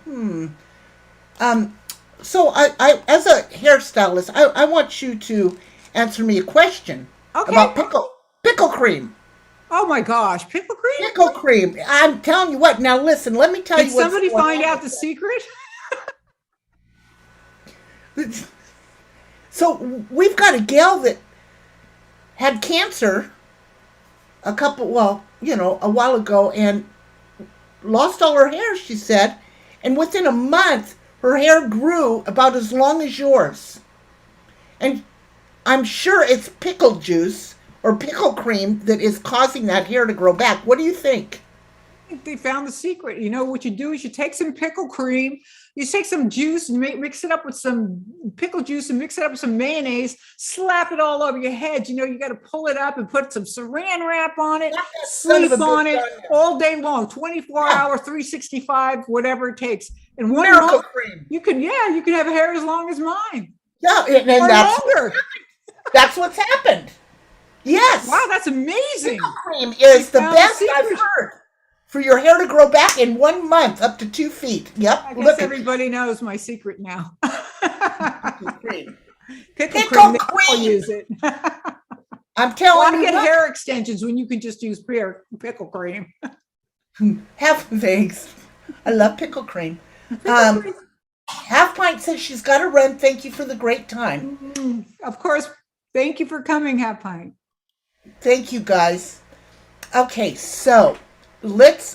Um, so I as a hairstylist, I want you to answer me a question Okay. about pickle cream. Oh my gosh, pickle cream? Pickle cream. I'm telling you what. Now listen, let me tell Did you what's somebody going find on out the secret? with it. So we've got a gal that had cancer a while ago, and lost all her hair, she said, and within a month her hair grew about as long as yours. And I'm sure it's pickle juice or pickle cream that is causing that hair to grow back. What do you think? They found the secret. You know what you do is you take some pickle cream, you take some juice and mix it up with some pickle juice and mix it up with some mayonnaise, slap it all over your head. You know, you got to pull it up and put some saran wrap on it, Not that son of a sleep on bitch it on there. all day long, 24 Yeah, hour, 365, whatever it takes. In 1 month, miracle cream. you can have hair as long as mine Yeah, and or longer. that's what's happened. Wow, Yes, that's pickle amazing. cream They is the found the best I've secret. heard for your hair to grow back in 1 month up to 2 feet. Yep, I guess look at everybody knows my secret now. pickle cream. Pickle cream, Pickle they all cream. use it. I'm telling Why you get what. hair extensions when you can just use pickle cream? Have thanks. I love pickle cream. Pickle Um, cream. Half Pint says she's got to run. Thank you for the great time. Of course. Thank you for coming, Half Pint. Thank you guys. Okay, so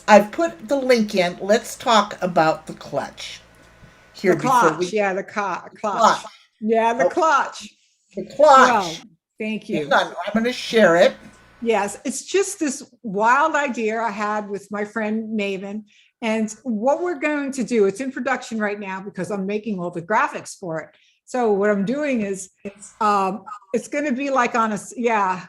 I've put the link in. Let's talk about the clutch The here before clutch. we Yeah, the clutch. clutch. Yeah, the Oh, clutch. the clutch. Well, thank Hang you. on, I'm going to share it. Yes, it's just this wild idea I had with my friend Maven. And what we're going to do, it's in production right now because I'm making all the graphics for it. So what I'm doing is it's going to be like on a, yeah.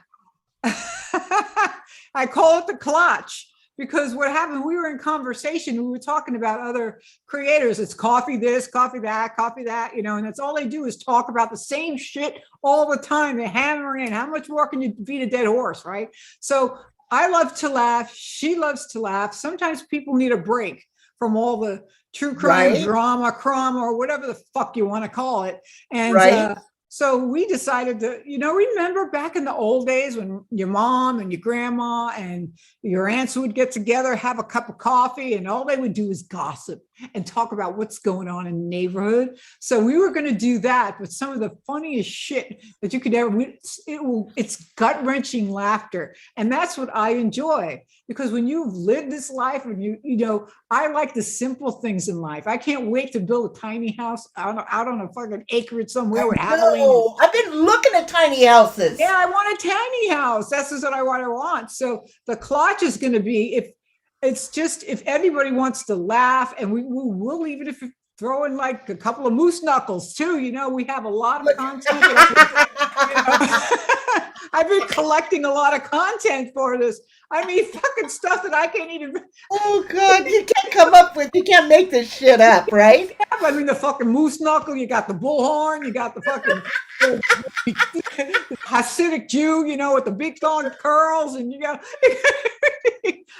I call it the clutch because what happened, we were in conversation, we were talking about other creators. It's coffee this, coffee that, you know, and that's all they do is talk about the same shit all the time. They hammer in. How much more can you beat a dead horse, right? So I love to laugh. She loves to laugh. Sometimes people need a break from all the true crime Right, drama, crime, or whatever the fuck you want to call it. And right. so we decided to, you know, remember back in the old days when your mom and your grandma and your aunts would get together, have a cup of coffee, and all they would do is gossip and talk about what's going on in the neighborhood. So we were going to do that, but some of the funniest shit that you could ever, it's gut wrenching laughter. And that's what I enjoy because when you've lived this life and you know, I like the simple things in life. I can't wait to build a tiny house out on a fucking acreage somewhere I with avalanche. know. I've been looking at tiny houses. Yeah, I want a tiny house. That's just what I want. So the clutch is going to be if it's just if anybody wants to laugh, and we'll even if throw in like a couple of moose knuckles too. You know, we have a lot of content. You know, I've been collecting a lot of content for this. I mean, fucking stuff that I can't even. Oh God, you can't make this shit up, right? I mean, the fucking moose knuckle. You got the bullhorn. You got the fucking Hasidic Jew. You know, with the big long curls, and you got.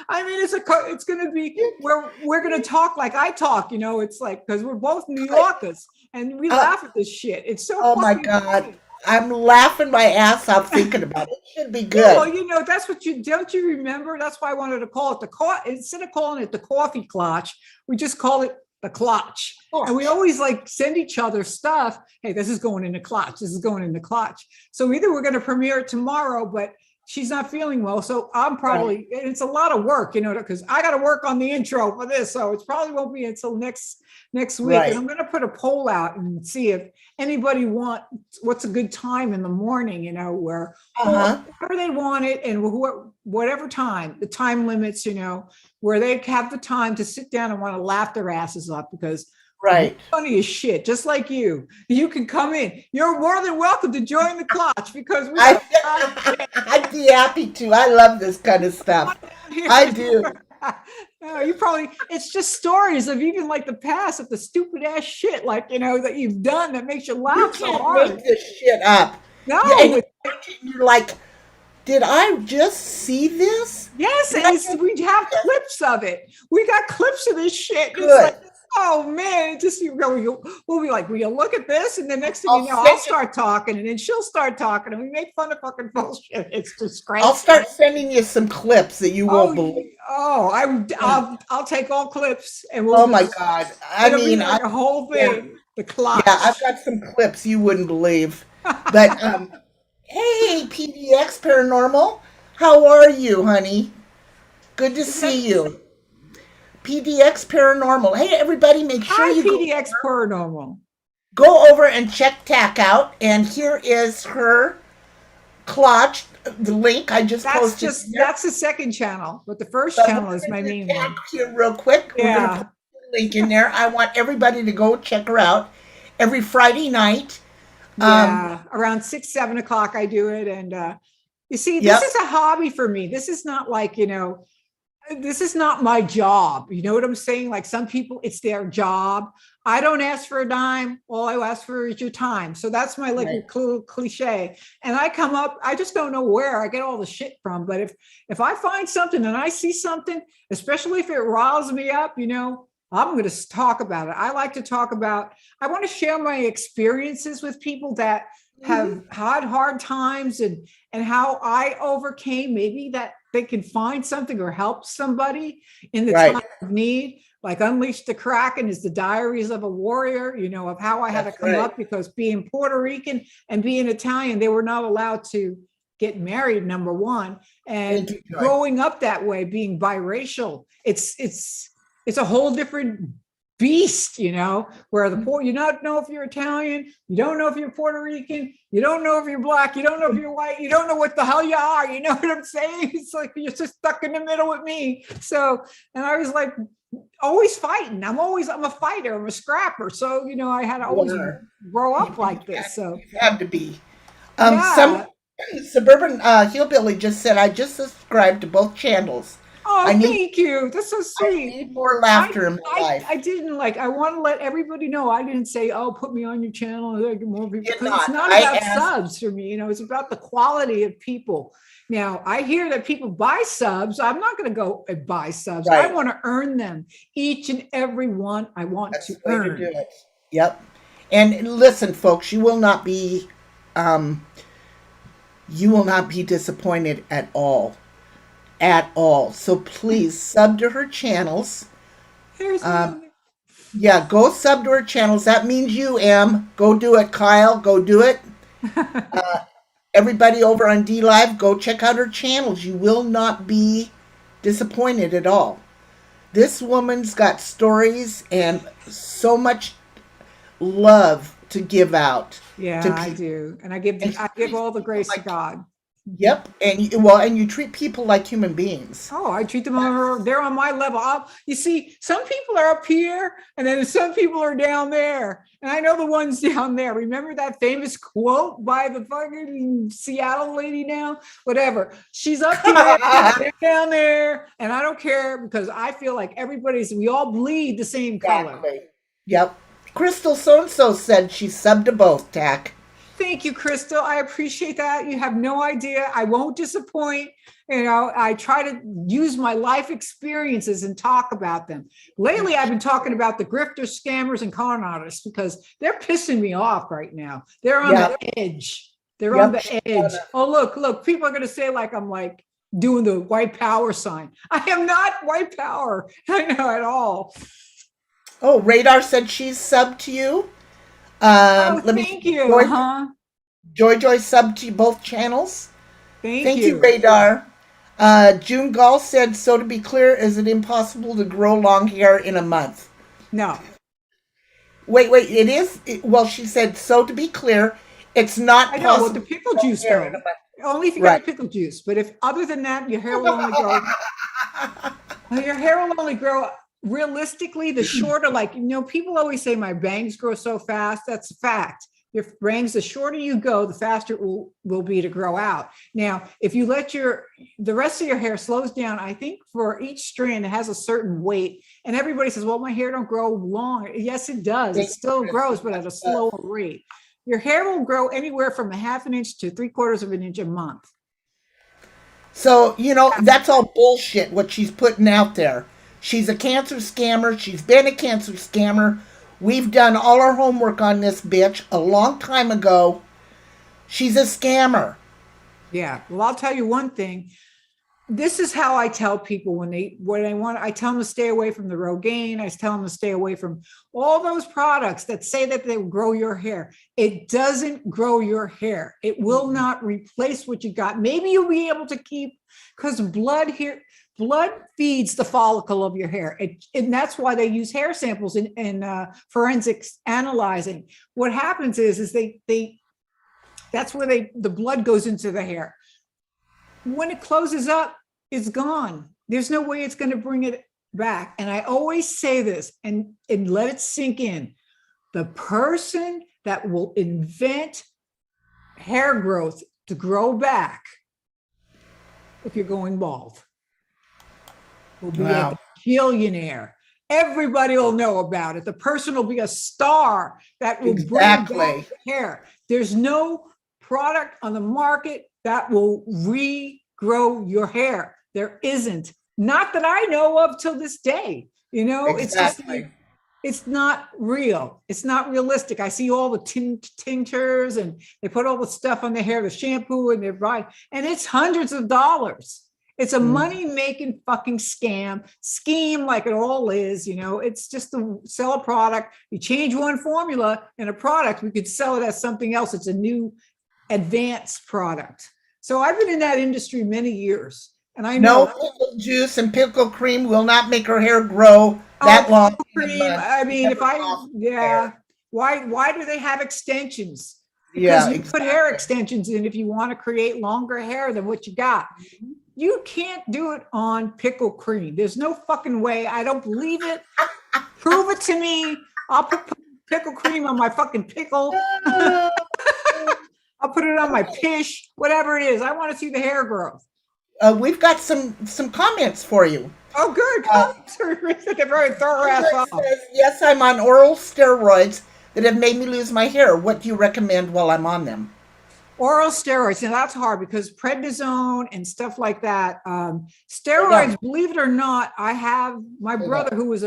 I mean, it's going to be where we're going to talk like I talk. You know, it's like because we're both New Yorkers and we laugh at this shit. It's so. Oh my fucking God. funny. I'm laughing my ass off thinking about it. It should be Yeah, well, good. you know, that's what you don't you remember? That's why I wanted to call it the coffee instead of calling it the coffee clutch, we just call it the clutch. And we always like send each other stuff. Hey, this is going in the clutch. This is going in the clutch. So either we're going to premiere it tomorrow, but she's not feeling well. So I'm probably, it's a lot of work, you know, because I got to work on the intro for this. So it probably won't be until next week. Right. And I'm going to put a poll out and see if anybody what's a good time in the morning, you know, where wherever they want it and whatever time, the time limits, you know, where they have the time to sit down and want to laugh their asses off because Right. funny as shit, just like you. You can come in. You're more than welcome to join the clutch because we I'd be happy to. I love this kind of stuff. I do. No, you probably it's just stories of even like the past of the stupid ass shit like you know that you've done that makes you You laugh so can't hard. make this shit up. No, Yeah, and you're like, Did I just see this? Yes, Did and I it's, just we see have this? clips of it. We got clips of this shit. And it's Good. like, oh man, it just we'll be like, will you look at this? And the next thing I'll you know, send I'll you. start talking, and then she'll start talking, and we make fun of fucking bullshit. It's I'll disgraceful. start sending you some clips that you Oh, won't believe. I'll take all clips, and we'll Oh my just God. I it'll be mean, like a whole yeah, thing. The yeah, I've clutch. got some clips you wouldn't believe. But hey, PDX Paranormal, how are you, honey? Good to Isn't that see you. PDX Paranormal. Hey, everybody, make sure hi you PDX Paranormal? go over and check TAC out. And here is her clutch, the link I just posted here. That's the second channel, but the first But we're channel is going my to do main TAC one. here real quick. We're going to put Yeah. the link in there. I want everybody to go check her out every Friday night. Yeah, around 6, 7 o'clock I do it. And you see, this Yep. is a hobby for me. This is not like, this is not my job. You know what I'm saying? Like some people, it's their job. I don't ask for a dime. All I ask for is your time. So that's my like Right. cliche. And I come up, I just don't know where I get all the shit from. But if I find something and I see something, especially if it riles me up, I'm going to talk about it. I like to talk about, I want to share my experiences with people that have had hard times and how I overcame, maybe that they can find something or help somebody in the Right. time of need. Like Unleash the Kraken is the diaries of a warrior, of how I had to That's come right. up, because being Puerto Rican and being Italian, they were not allowed to get married, number one. And Thank you, Joy. growing up that way, being biracial, it's a whole different beast, where the poor, you don't know if you're Italian, you don't know if you're Puerto Rican, you don't know if you're black, you don't know if you're white, you don't know what the hell you are. You know what I'm saying? It's like you're just stuck in the middle with me. So, and I was like, always fighting. I'm a fighter. I'm a scrapper. So, I had to always grow up like this. So, You had to be. yeah. Some suburban hillbilly just said, I just subscribed to both channels. Oh, I need thank you. That's so I sweet. need more laughter in my life. I didn't I want to let everybody know. I didn't say, oh, put me on your channel and get more people, Did because it's not. not I about asked. subs for me. It's about the quality of people. Now, I hear that people buy subs. I'm not going to go and buy subs. I Right. want to earn them. Each and every one I want That's to the way to do earn. it. Yep. And listen, folks, you will not be disappointed at all. At all. So please sub to her channels. Here's Yeah, go sub to her channels. That means you, Em. Go do it, Kyle. Go do it. Everybody over on D Live, go check out her channels. You will not be disappointed at all. This woman's got stories and so much love to give out. Yeah, I do. And I give all the grace to God. Yep, and you treat people like human beings. Oh, I treat them they're on my level. You see, some people are up here and then some people are down there. And I know the ones down there. Remember that famous quote by the fucking Seattle lady now? Whatever. She's up here, they're down there, and I don't care, because I feel like we all bleed the same color. Exactly. Yep. Crystal so-and-so said she subbed to both, TAC. Thank you, Crystal. I appreciate that. You have no idea. I won't disappoint. I try to use my life experiences and talk about them. Lately, I've been talking about the grifters, scammers, and con artists, because they're pissing me off right now. They're on the edge. They're on the edge. Oh, look, people are going to say like I'm like doing the white power sign. I am not white power. I know at all. Oh, Radar said she's subbed to you. Thank you. Joy subbed to both channels. Thank you, Radar. June Gall said, so to be clear, is it impossible to grow long hair in a month? No. Wait, it is. Well, she said, so to be clear, it's not possible. I know, with the pickle juice, though. Only if you got pickle juice. But if other than that, your hair will only grow. Your hair will only grow. Realistically, the shorter, people always say my bangs grow so fast. That's a fact. Your bangs, the shorter you go, the faster it will be to grow out. Now, if you let the rest of your hair slows down, I think for each strand, it has a certain weight. And everybody says, well, my hair don't grow long. Yes, it does. It still grows, but at a slower rate. Your hair will grow anywhere from 1/2 inch to 3/4 of an inch a month. So, that's all bullshit what she's putting out there. She's a cancer scammer. She's been a cancer scammer. We've done all our homework on this bitch a long time ago. She's a scammer. Yeah. Well, I'll tell you one thing. This is how I tell people when they want, I tell them to stay away from the Rogaine. I tell them to stay away from all those products that say that they grow your hair. It doesn't grow your hair. It will not replace what you got. Maybe you'll be able to keep, because blood feeds the follicle of your hair. And that's why they use hair samples in forensics analyzing. What happens is that's where the blood goes into the hair. When it closes up, it's gone. There's no way it's going to bring it back. And I always say this and let it sink in. The person that will invent hair growth to grow back, if you're going bald, will be a billionaire. Everybody will know about it. The person will be a star that will bring back hair. There's no product on the market that will regrow your hair. There isn't. Not that I know of till this day. Exactly. It's not real. It's not realistic. I see all the tinctures and they put all the stuff on the hair, the shampoo, and they're buying, and it's hundreds of dollars. It's a money-making fucking scheme like it all is. It's just to sell a product. You change one formula in a product, we could sell it as something else. It's a new advanced product. So I've been in that industry many years, and I know pickle juice and pickle cream will not make her hair grow that long. Cream. I mean, why do they have extensions? Because you put hair extensions in if you want to create longer hair than what you got. You can't do it on pickle cream. There's no fucking way. I don't believe it. Prove it to me. I'll put pickle cream on my fucking pickle. I'll put it on my pish, whatever it is. I want to see the hair growth. We've got some comments for you. Oh, good. They're very thorough ass off. Yes, I'm on oral steroids that have made me lose my hair. What do you recommend while I'm on them? Oral steroids. Now that's hard because prednisone and stuff like that. Steroids, believe it or not, I have my brother who was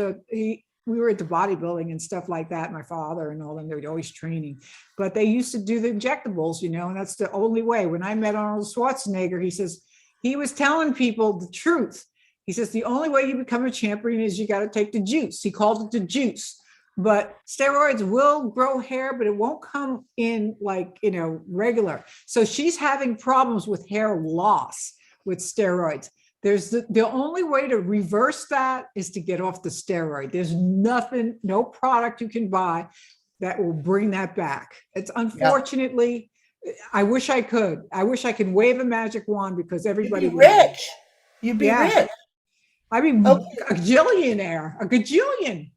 we were into bodybuilding and stuff like that. My father and all them, they were always training, but they used to do the injectables, and that's the only way. When I met Arnold Schwarzenegger, he was telling people the truth. He says, the only way you become a champion is you got to take the juice. He called it the juice. But steroids will grow hair, but it won't come in like, regular. So she's having problems with hair loss with steroids. There's the only way to reverse that is to get off the steroid. There's no product you can buy that will bring that back. It's unfortunately, I wish I could. I wish I could wave a magic wand because everybody would be rich. You'd be rich. I'd be a gajillionaire, a gajillion,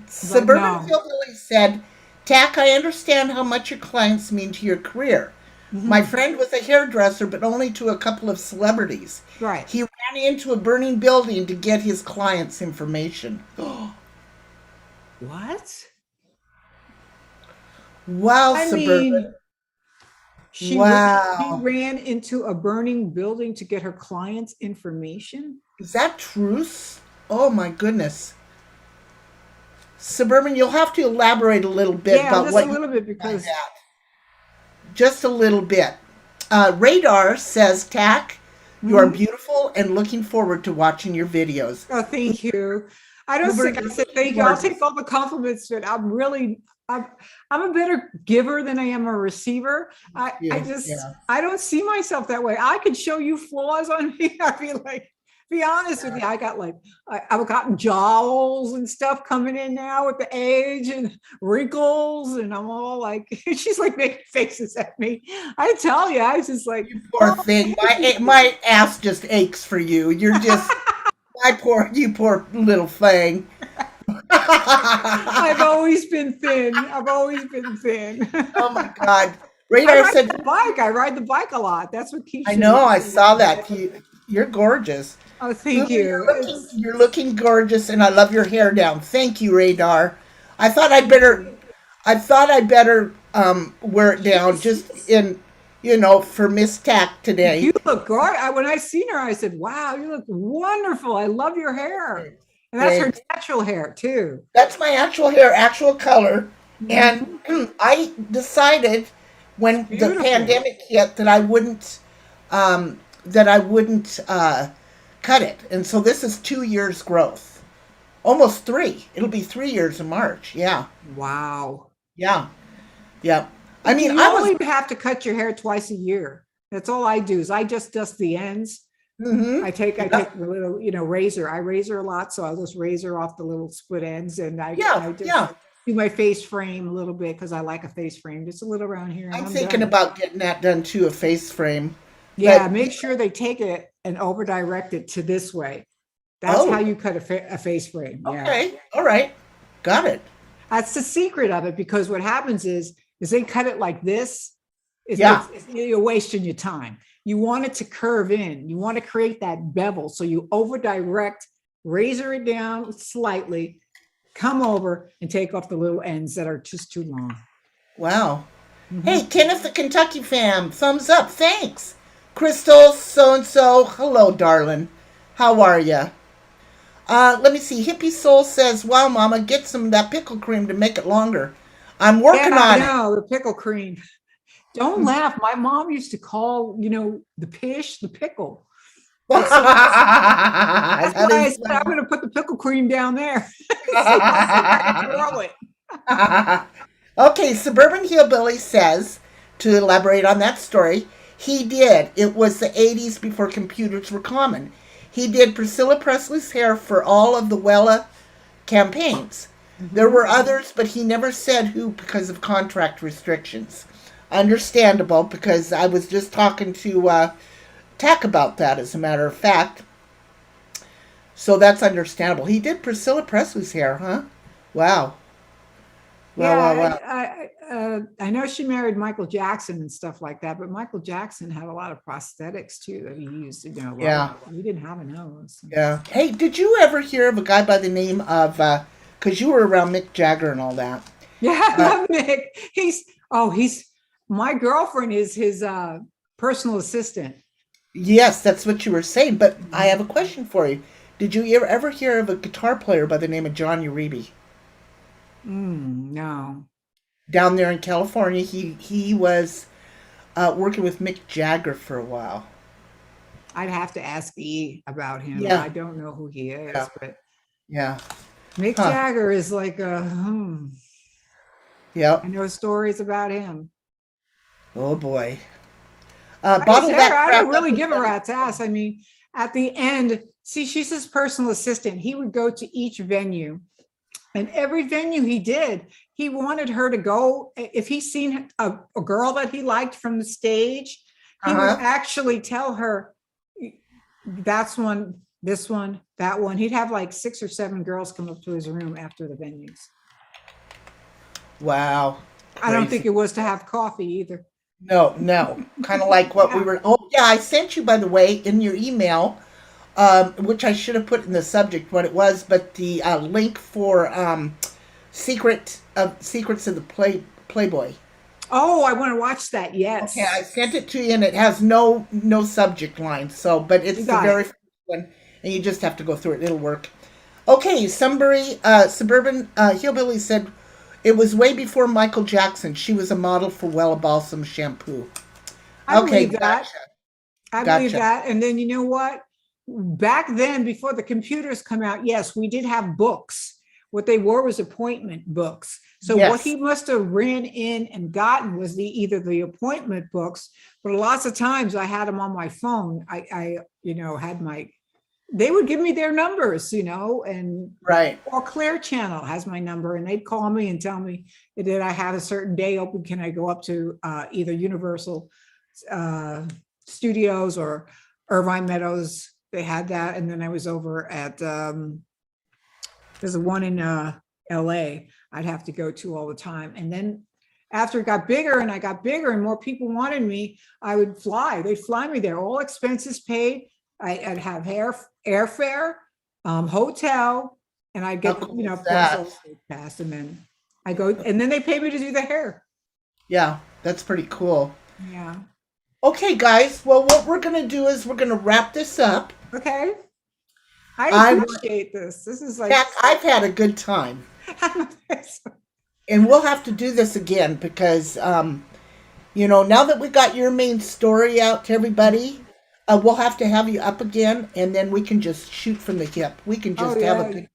Suburban Hillbilly said, TAC, I understand how much your clients mean to your career. My friend was a hairdresser, but only to a couple of celebrities. Right. He ran into a burning building to get his clients' information. What? Wow, Suburban. She ran into a burning building to get her clients' information? Is that truth? Oh, my goodness. Suburban, you'll have to elaborate a little bit about what you mean by that. Just a little bit. Radar says, TAC, you are beautiful and looking forward to watching your videos. Oh, thank you. I don't think I said thank you. I'll take all the compliments, but I'm a better giver than I am a receiver. I don't see myself that way. I could show you flaws on me. I feel like, be honest with you, I've gotten jowls and stuff coming in now with the age and wrinkles, and I'm all like, she's like making faces at me. I tell you, I was just like, you poor thing. My ass just aches for you. You're just you poor little thing. I've always been thin. Oh my God. Radar said, I ride the bike a lot. That's what keeps I know. I saw that. You're gorgeous. Oh, thank you. You're looking gorgeous, and I love your hair down. Thank you, Radar. I thought I'd better wear it down just in for Miss TAC today. You look great. When I seen her, I said, wow, you look wonderful. I love your hair. And that's her natural hair too. That's my actual hair, actual color. And Mhm. I decided when the Beautiful. pandemic hit that I wouldn't um, cut it. And so this is 2 years growth. Almost 3. It'll be 3 years in March. Yeah. Wow. Yeah. Yeah. I mean, You I was. only have to cut your hair twice a year. That's all I do is I just dust the ends. Mhm. I take Yeah. the little, razor. I razor a lot, so I'll just razor off the little split ends, and Yeah. I just Yeah. do my face frame a little bit because I like a face frame, just a little around here, and I'm I'm thinking done. about getting that done too, a face frame. Yeah, But make sure they take it and over direct it to this way. That's how oh, you cut a face frame. Yeah, okay. All right. Got it. that's the secret of it because what happens is they cut it like this. Yeah. You're wasting your time. You want it to curve in. You want to create that bevel. So you over direct, razor it down slightly, come over and take off the little ends that are just too long. Wow. Hey, Mhm. Kenneth the Kentucky fam, thumbs up. Thanks. Crystal, so and so. Hello, darling. How are ya? Let me see. Hippie Soul says, "Wow, Mama, get some of that pickle cream to make it longer." I'm Yeah, working I on it. know the pickle cream. Don't laugh. My mom used to call, the pish the pickle. It's so that's That why I is said I'm funny. going to put the pickle cream down there. See, I'll see if I can grow it. Okay, Suburban Hillbilly says, to elaborate on that story, he did. It was the 80s before computers were common. He did Priscilla Presley's hair for all of the Wella campaigns. There Mhm. were others, but he never said who because of contract restrictions. Understandable, because I was just talking to TAC about that, as a matter of fact. So that's understandable. He did Priscilla Presley's hair, huh? Wow. Wow, wow, Yeah, wow. I know she married Michael Jackson and stuff like that, but Michael Jackson had a lot of prosthetics too that he used. A lot of Yeah. he didn't have a nose. Yeah. Hey, did you ever hear of a guy by the name of, because you were around Mick Jagger and all that? Yeah, I Uh, love Nick. He's my girlfriend is his personal assistant. yes, that's what you were saying, but I have a Mhm. question for you. Did you ever hear of a guitar player by the name of John Uribe? No, Down there in California, he was working with Mick Jagger for a while. I'd have to ask E about him. I Yeah, don't know who he yeah, is, but yeah. Mick Huh. Jagger is like I Yep. know stories about him. Oh boy. His Bottle hair, that I crap don't up really and give a let it rat's go. ass. I mean, at the end, see, she's his personal assistant. He would go to each venue, and every venue he did, he wanted her to go. If he seen a girl that he liked from the stage, he would Uh-huh. actually tell her, that's one, this one, that one. He'd have like 6 or 7 girls come up to his room after the venues. Wow. I don't think Crazy. it was to have coffee either. No, no. Kind of like what we Yeah. were. Oh, yeah. I sent you, by the way, in your email, which I should have put in the subject what it was, but the link for Secrets of the Playboy. Oh, I want to watch that. Okay, I Yes. sent it to you, and it has no subject line. So, but You it's the got very it. first one, and you just have to go through it. It'll work. Okay, somebody, suburban hillbilly said it was way before Michael Jackson. She was a model for Wella Balsam shampoo. I Okay, believe that. gotcha, I believe gotcha. that. And then you know what? Back then, before the computers come out, yes, we did have books. What they were was appointment books. So what Yes, he must have ran in and gotten was either the appointment books, but lots of times I had them on my phone. Had my they would give me their numbers, and right. or Clear Channel has my number, and they'd call me and tell me that I have a certain day open. Can I go up to either Universal uh, Studios or Irvine Meadows? They had that, and then I was over at there's a one in LA I'd have to go to all the time. And then after it got bigger and I got bigger and more people wanted me, I would fly. They'd fly me there, all expenses paid. I'd have airfare, hotel, and I'd How get cool is plus that? overseas pass. And then I go, and then they pay me to do the hair. Yeah, that's pretty cool. Yeah. Okay, guys. Well, what we're going to do is we're going to wrap this up. Okay. I I appreciate this. This is like, Jack, I've had a good time, and we'll have to do this again because, now that we got your main story out to everybody, we'll have you up again, and then we can just shoot from the hip. oh yeah,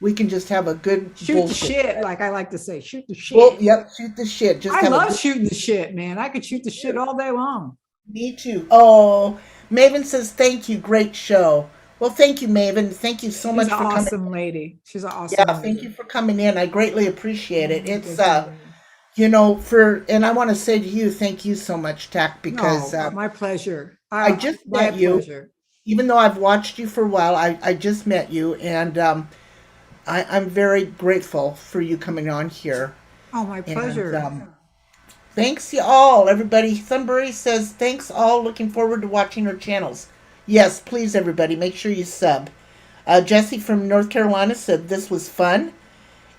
We can just have a good shoot the bullshit. shit, like I like to say, shoot the shit. Well, yep, shoot the shit. Just I have love shooting the shit, man. I could shoot the shit all day long. Me too. Oh, Maven says thank you. Great show. Well, thank you, Maven. Thank you so She's much an for coming. awesome lady. She's an awesome Yeah, lady. thank you for coming in. I greatly appreciate it. It's and I want to say to you, thank you so much, TAC, because my pleasure. I just my met you. pleasure. Even though I've watched you for a while, I just met you, and I'm very grateful for you coming on here. Oh, my pleasure. And, thanks you all, everybody. Sunbury says, thanks all. Looking forward to watching our channels. Yes, please, everybody, make sure you sub. Jesse from North Carolina said this was fun.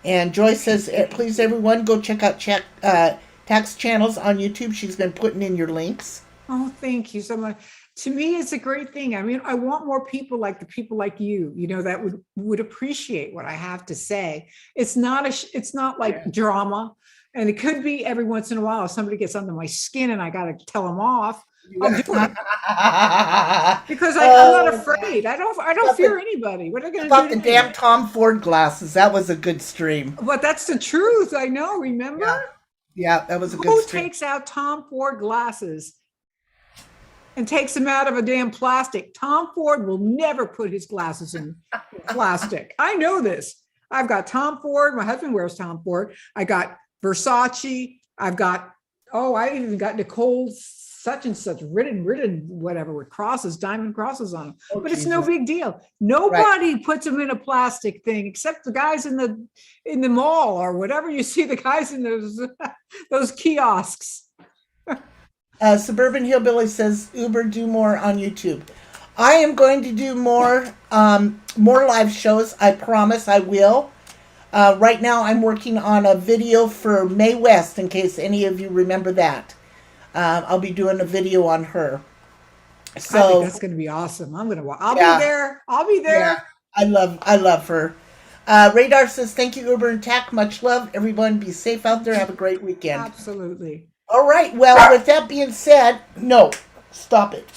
And Joy says, please, everyone, go check out TAC's channels on YouTube. She's been putting in your links. Oh, thank you so much. To me, it's a great thing. I mean, I want more people like the people like you, that would appreciate what I have to say. It's not like drama. And it could be every once in a while if somebody gets under my skin and I got to tell them off. I'll do it. Because I'm not afraid. I don't fear anybody. What are they going to do? About the damn Tom Ford glasses. That was a good stream. But that's the truth. I know. Remember? Yeah, that was a good stream. Who takes out Tom Ford glasses and takes them out of a damn plastic? Tom Ford will never put his glasses in plastic. I know this. I've got Tom Ford. My husband wears Tom Ford. I got Versace. I've got, I even got Nicole such and such written, whatever, with crosses, diamond crosses on them. But Jesus. It's no big deal. Nobody puts them in a plastic thing except the guys in the mall or whatever. You see the guys in those kiosks. Suburban Hillbilly says, Uber, do more on YouTube. I am going to do more live shows. I promise I will. Right now I'm working on a video for Mae West, in case any of you remember that. I'll be doing a video on her. So I think that's going to be awesome. I'll be there. I'll be there. Yeah, I love her. Radar says, thank you, Uber and TAC. Much love. Everyone be safe out there. Have a great weekend. Absolutely. All right. Well, with that being said, no, stop it.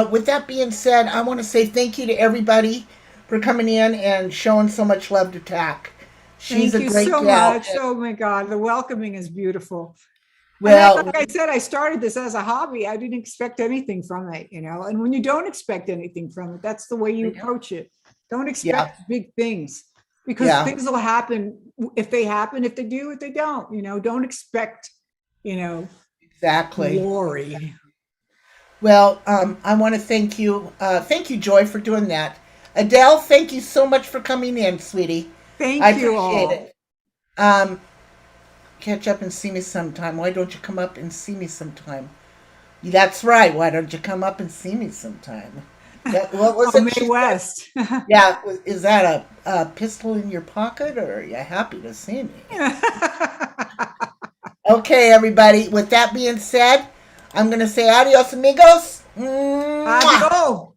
With that being said, I want to say thank you to everybody for coming in and showing so much love to TAC. She's a great gal. Thank you so much. Oh my God, the welcoming is beautiful. Well, like I said, I started this as a hobby. I didn't expect anything from it, And when you don't expect anything from it, that's the way you approach it. Don't expect big things, because things will happen. If they happen, if they do, if they don't, don't expect, exactly glory. Well, I want to thank you. Thank you, Joy, for doing that. Adele, thank you so much for coming in, sweetie. Thank you all. It. Catch up and see me sometime. Why don't you come up and see me sometime? That's right. Why don't you come up and see me sometime? What was it? Mae West. Yeah. Is that a pistol in your pocket, or are you happy to see me? Okay, everybody. With that being said, I'm going to say adios, amigos. Adios.